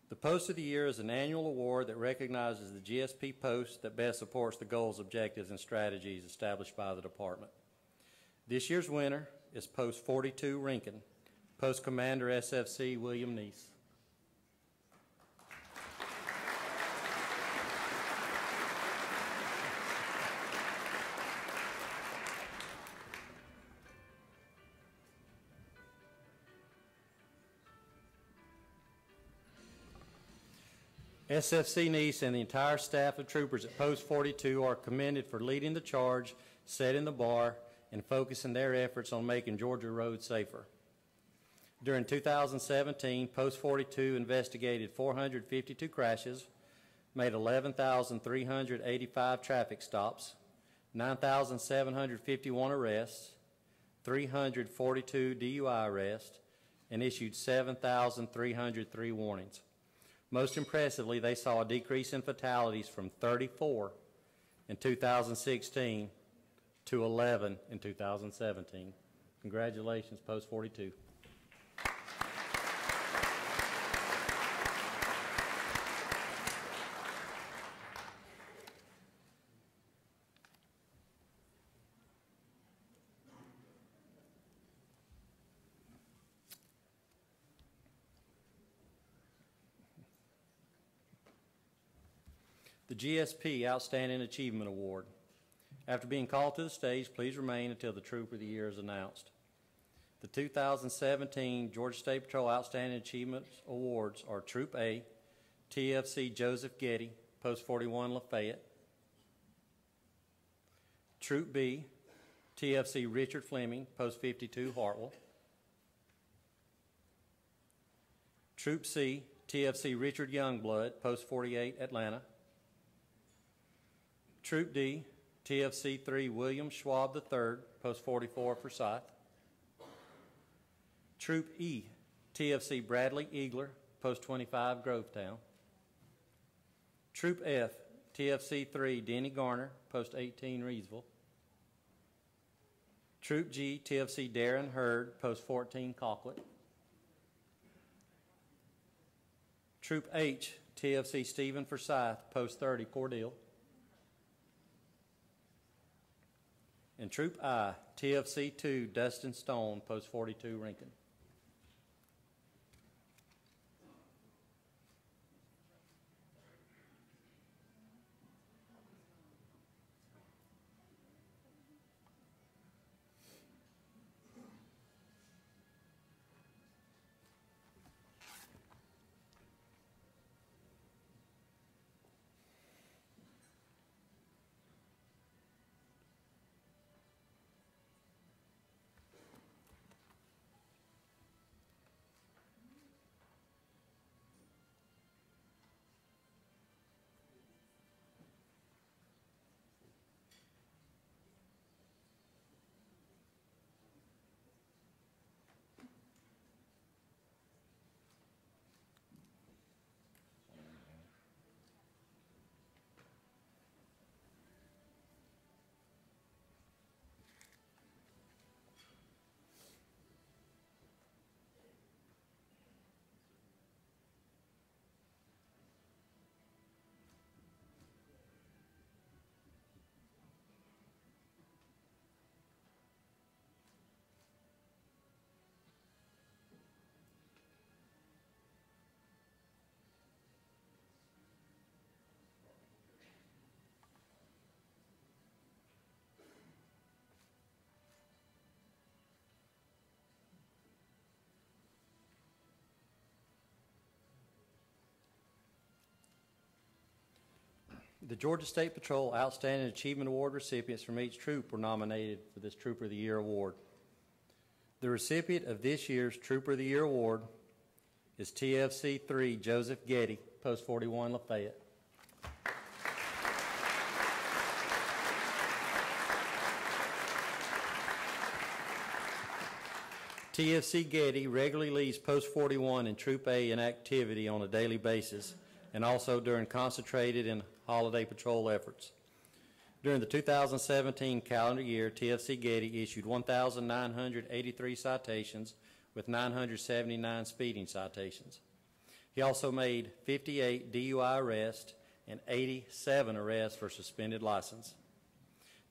The Post of the Year is an annual award that recognizes the GSP post that best supports the goals, objectives, and strategies established by the department. This year's winner is Post 42 Rincon, Post Commander SFC William Neese. SFC Neese and the entire staff of troopers at Post 42 are commended for leading the charge, setting the bar, and focusing their efforts on making Georgia roads safer. During 2017, Post 42 investigated 452 crashes, made 11,385 traffic stops, 9,751 arrests, 342 DUI arrests, and issued 7,303 warnings. Most impressively, they saw a decrease in fatalities from 34 in 2016 to 11 in 2017. Congratulations, Post 42. The GSP Outstanding Achievement Award. After being called to the stage, please remain until the Troop of the Year is announced. The 2017 Georgia State Patrol Outstanding Achievement Awards are Troop A, TFC Joseph Getty, Post 41 Lafayette. Troop B, TFC Richard Fleming, Post 52, Hartwell. Troop C, TFC Richard Youngblood, Post 48, Atlanta. Troop D, TFC 3 William Schwab III, Post 44, Forsyth. Troop E, TFC Bradley Eagler, Post 25, Grovetown. Troop F, TFC 3 Denny Garner, Post 18, Reedsville. Troop G, TFC Darren Hurd, Post 14, Colquitt. Troop H, TFC Stephen Forsyth, Post 30, Cordele. And Troop I, TFC 2 Dustin Stone, Post 42, Rincon. The Georgia State Patrol Outstanding Achievement Award recipients from each troop were nominated for this Trooper of the Year award. The recipient of this year's Trooper of the Year award is TFC 3 Joseph Getty, Post 41, Lafayette. TFC Getty regularly leads Post 41 and Troop A in activity on a daily basis, and also during concentrated and holiday patrol efforts. During the 2017 calendar year, TFC Getty issued 1,983 citations with 979 speeding citations. He also made 58 DUI arrests and 87 arrests for suspended license.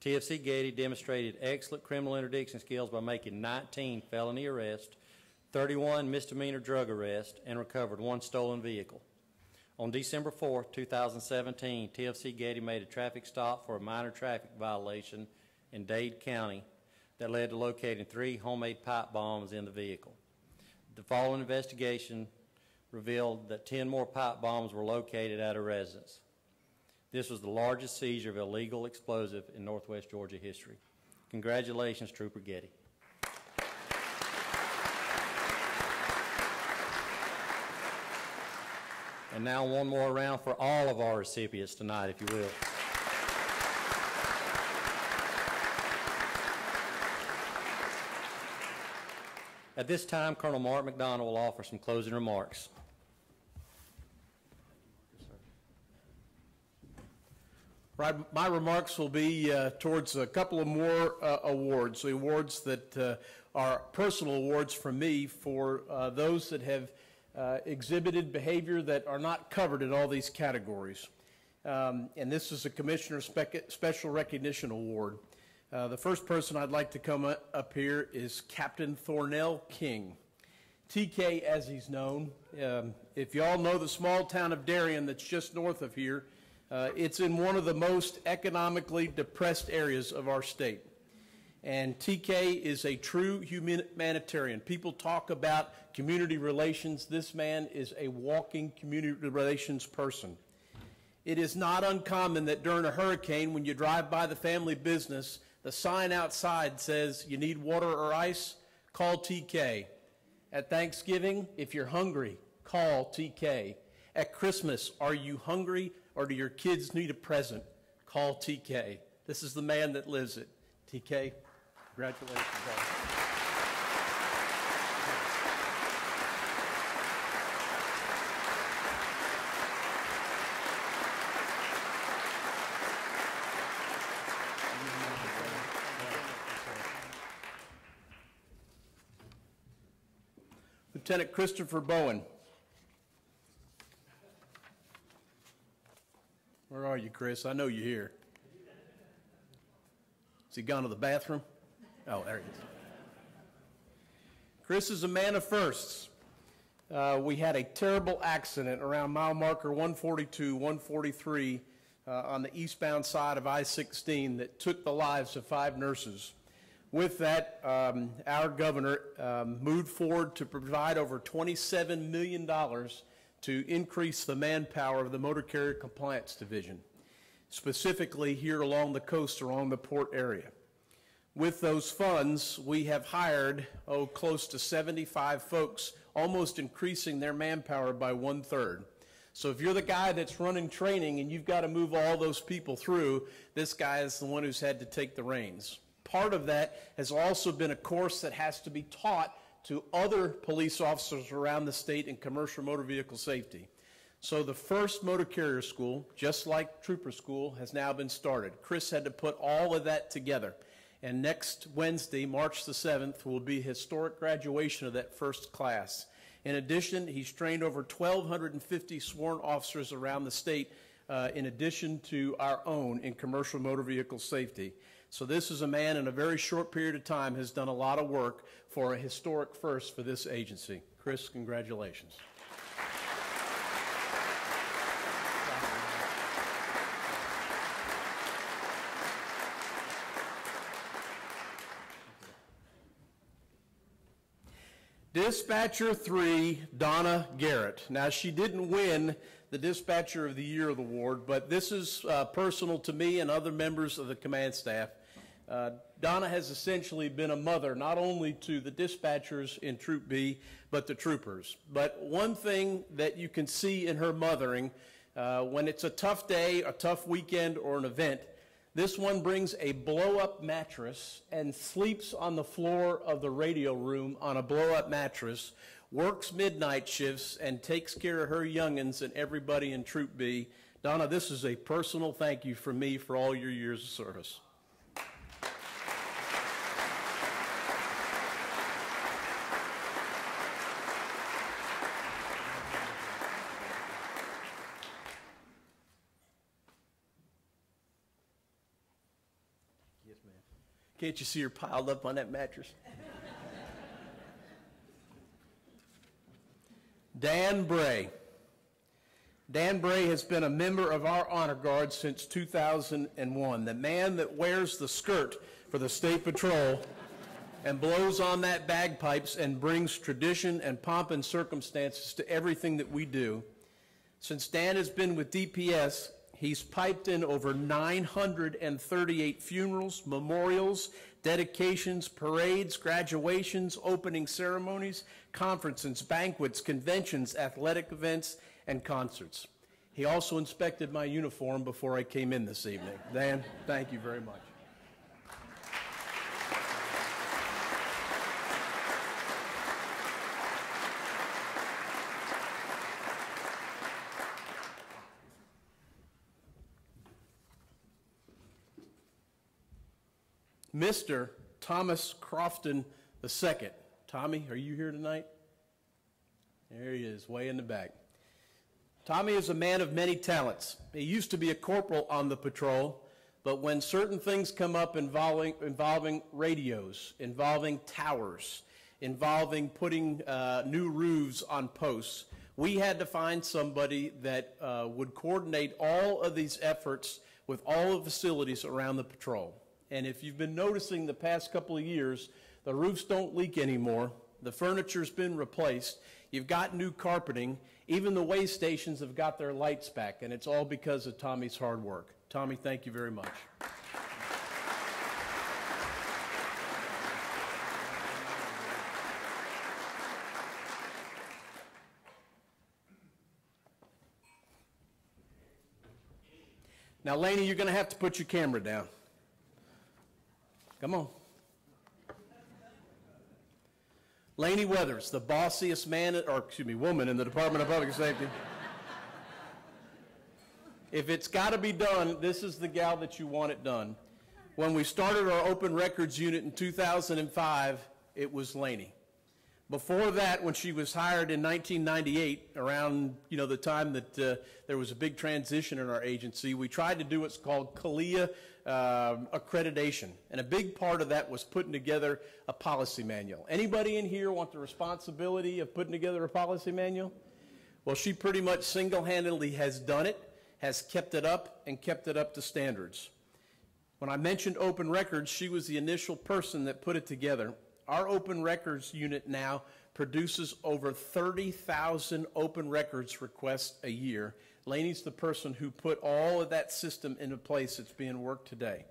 TFC Getty demonstrated excellent criminal interdiction skills by making 19 felony arrests, 31 misdemeanor drug arrests, and recovered 1 stolen vehicle. On December 4, 2017, TFC Getty made a traffic stop for a minor traffic violation in Dade County that led to locating 3 homemade pipe bombs in the vehicle. The following investigation revealed that 10 more pipe bombs were located at a residence. This was the largest seizure of illegal explosive in Northwest Georgia history. Congratulations, Trooper Getty. And now one more round for all of our recipients tonight, if you will. At this time, Colonel Mark Mcdonough will offer some closing remarks. Right, my remarks will be towards a couple of more awards, the awards that are personal awards from me for those that have exhibited behavior that are not covered in all these categories. And this is a Commissioner Special Recognition Award. The first person I'd like to come up here is Captain Thornell King. TK, as he's known. If you all know the small town of Darien that's just north of here, it's in one of the most economically depressed areas of our state. And TK is a true humanitarian. People talk about community relations. This man is a walking community relations person. It is not uncommon that during a hurricane, when you drive by the family business, the sign outside says, "You need water or ice? Call TK." At Thanksgiving, if you're hungry, call TK. At Christmas, are you hungry or do your kids need a present? Call TK. This is the man that lives it. TK, congratulations, brother. Lieutenant Christopher Bowen. Where are you, Chris? I know you're here. Has he gone to the bathroom? Oh, there he is. Chris is a man of firsts. We had a terrible accident around mile marker 142, 143 on the eastbound side of I-16 that took the lives of 5 nurses. With that, our governor moved forward to provide over $27 million to increase the manpower of the Motor Carrier Compliance Division, specifically here along the coast, along the port area. With those funds, we have hired, close to 75 folks, almost increasing their manpower by 1/3. So if you're the guy that's running training and you've got to move all those people through, this guy is the one who's had to take the reins. Part of that has also been a course that has to be taught to other police officers around the state in commercial motor vehicle safety. So the first motor carrier school, just like trooper school, has now been started. Chris had to put all of that together. And next Wednesday, March the 7th, will be a historic graduation of that first class. In addition, he's trained over 1,250 sworn officers around the state, in addition to our own in commercial motor vehicle safety. So this is a man in a very short period of time has done a lot of work for a historic first for this agency. Chris, congratulations. Dispatcher 3, Donna Garrett. Now, she didn't win the Dispatcher of the Year award, but this is personal to me and other members of the command staff. Donna has essentially been a mother, not only to the dispatchers in Troop B, but the troopers. But one thing that you can see in her mothering, when it's a tough day, a tough weekend, or an event, this one brings a blow-up mattress and sleeps on the floor of the radio room on a blow-up mattress, works midnight shifts, and takes care of her youngins and everybody in Troop B. Donna, this is a personal thank you from me for all your years of service. Yes, ma'am. Can't you see her piled up on that mattress? Dan Bray. Dan Bray has been a member of our honor guard since 2001. The man that wears the skirt for the State Patrol and blows on that bagpipes and brings tradition and pomp and circumstances to everything that we do. Since Dan has been with DPS, he's piped in over 938 funerals, memorials, dedications, parades, graduations, opening ceremonies, conferences, banquets, conventions, athletic events, and concerts. He also inspected my uniform before I came in this evening. Dan, thank you very much. Mr. Thomas Crofton II. Tommy, are you here tonight? There he is, way in the back. Tommy is a man of many talents. He used to be a corporal on the patrol, but when certain things come up involving radios, involving towers, involving putting new roofs on posts, we had to find somebody that would coordinate all of these efforts with all the facilities around the patrol. And if you've been noticing the past couple of years, the roofs don't leak anymore, The furniture's been replaced. You've got new carpeting. Even the way stations have got their lights back, and it's all because of Tommy's hard work. Tommy, thank you very much. Now, Laney, you're going to have to put your camera down. Come on. Laney Weathers, the bossiest woman in the Department of Public Safety. If it's got to be done, this is the gal that you want it done. When we started our open records unit in 2005, it was Laney. Before that, when she was hired in 1998, around the time that there was a big transition in our agency, we tried to do what's called CALIA accreditation, and a big part of that was putting together a policy manual. Anybody in here want the responsibility of putting together a policy manual? Well, she pretty much single-handedly has done it, has kept it up, and kept it up to standards. When I mentioned open records, she was the initial person that put it together. Our open records unit now produces over 30,000 open records requests a year. Laney's the person who put all of that system into place that's being worked today.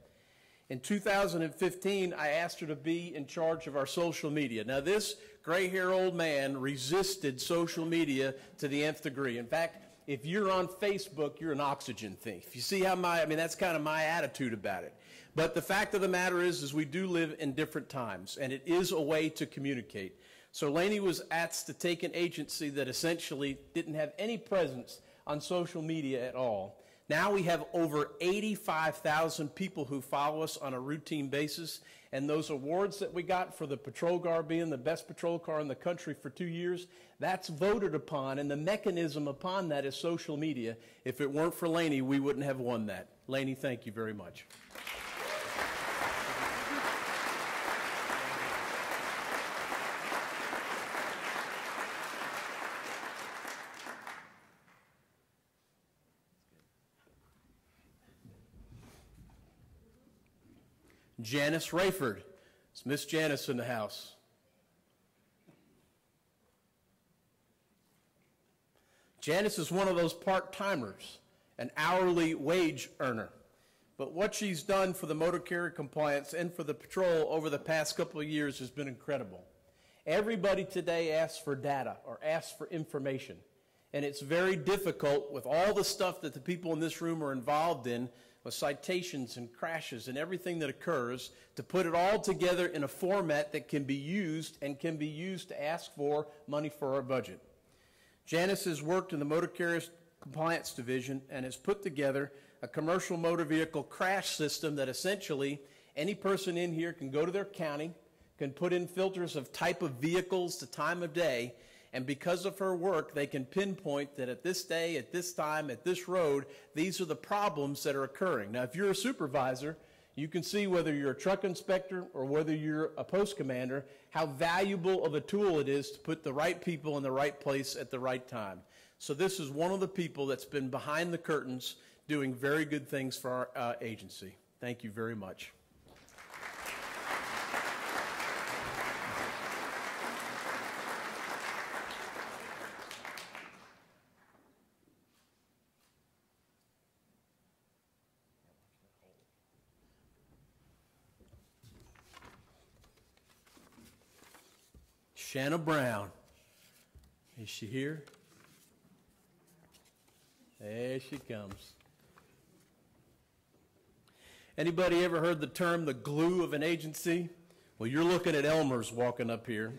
In 2015, I asked her to be in charge of our social media. Now, this gray-haired old man resisted social media to the nth degree. In fact, if you're on Facebook, you're an oxygen thief. You see how that's kind of my attitude about it. But the fact of the matter is we do live in different times, and it is a way to communicate. So Laney was asked to take an agency that essentially didn't have any presence on social media at all. Now we have over 85,000 people who follow us on a routine basis, and those awards that we got for the patrol car being the best patrol car in the country for 2 years, that's voted upon, and the mechanism upon that is social media. If it weren't for Laney, we wouldn't have won that. Laney, thank you very much. Janice Rayford. It's Miss Janice in the house. Janice is one of those part-timers, an hourly wage earner. But what she's done for the motor carrier compliance and for the patrol over the past couple of years has been incredible. Everybody today asks for data or asks for information. And it's very difficult with all the stuff that the people in this room are involved in, with citations and crashes and everything that occurs, to put it all together in a format that can be used and can be used to ask for money for our budget. Janice has worked in the Motor Carriers Compliance Division and has put together a commercial motor vehicle crash system that essentially any person in here can go to their county, can put in filters of type of vehicles to time of day, and because of her work, they can pinpoint that at this day, at this time, at this road, these are the problems that are occurring. Now, if you're a supervisor, you can see whether you're a truck inspector or whether you're a post commander, how valuable of a tool it is to put the right people in the right place at the right time. So this is one of the people that's been behind the curtains doing very good things for our agency. Thank you very much. Shanna Brown. Is she here? There she comes. Anybody ever heard the term the glue of an agency? Well, you're looking at Elmer's walking up here.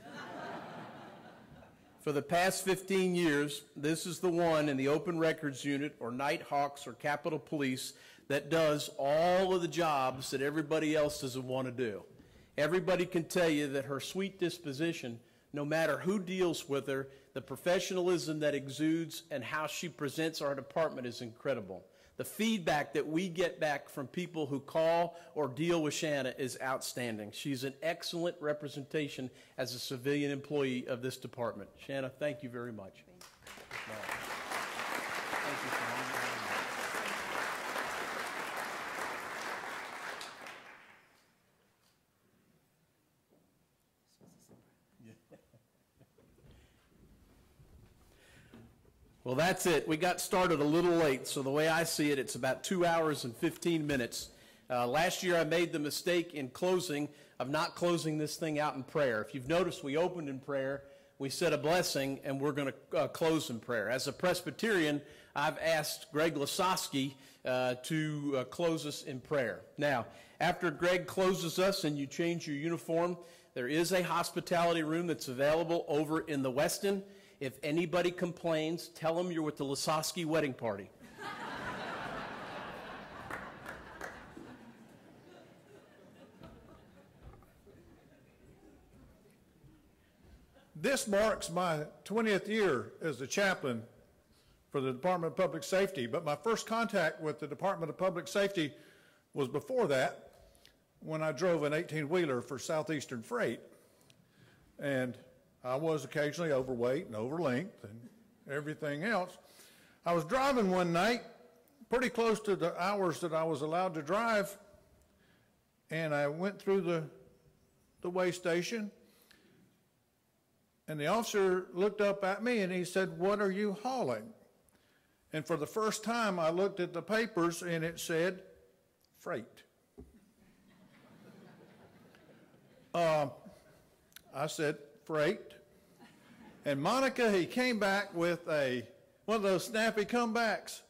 For the past 15 years, this is the one in the Open Records Unit or Nighthawks or Capitol Police that does all of the jobs that everybody else doesn't want to do. Everybody can tell you that her sweet disposition, no matter who deals with her, the professionalism that exudes and how she presents our department is incredible. The feedback that we get back from people who call or deal with Shanna is outstanding. She's an excellent representation as a civilian employee of this department. Shanna, thank you very much. Thank you, Well, that's it. We got started a little late, so the way I see it, it's about 2 hours and 15 minutes. Last year I made the mistake in closing of not closing this thing out in prayer. If you've noticed, we opened in prayer, we said a blessing, and we're going to close in prayer. As a Presbyterian, I've asked Greg Lasowski to close us in prayer. Now, after Greg closes us and you change your uniform, there is a hospitality room that's available over in the Westin. If anybody complains, tell them you're with the Lasowski wedding party. This marks my 20th year as the chaplain for the Department of Public Safety, but my first contact with the Department of Public Safety was before that, when I drove an 18-wheeler for Southeastern Freight. And I was occasionally overweight and overlength and everything else. I was driving one night, pretty close to the hours that I was allowed to drive, and I went through the weigh station, and the officer looked up at me and he said, "What are you hauling?" And for the first time, I looked at the papers and it said, freight. I said, freight. And Monica, he came back with one of those snappy comebacks.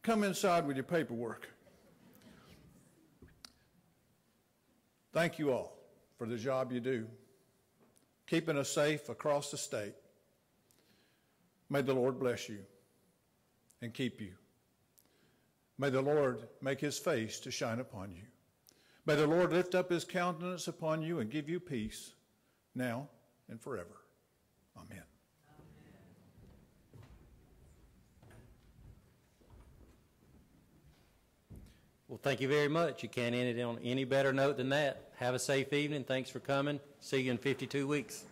Come inside with your paperwork. Thank you all for the job you do, keeping us safe across the state. May the Lord bless you and keep you. May the Lord make his face to shine upon you. May the Lord lift up his countenance upon you and give you peace now and forever. Amen. Well, thank you very much. You can't end it on any better note than that. Have a safe evening. Thanks for coming. See you in 52 weeks.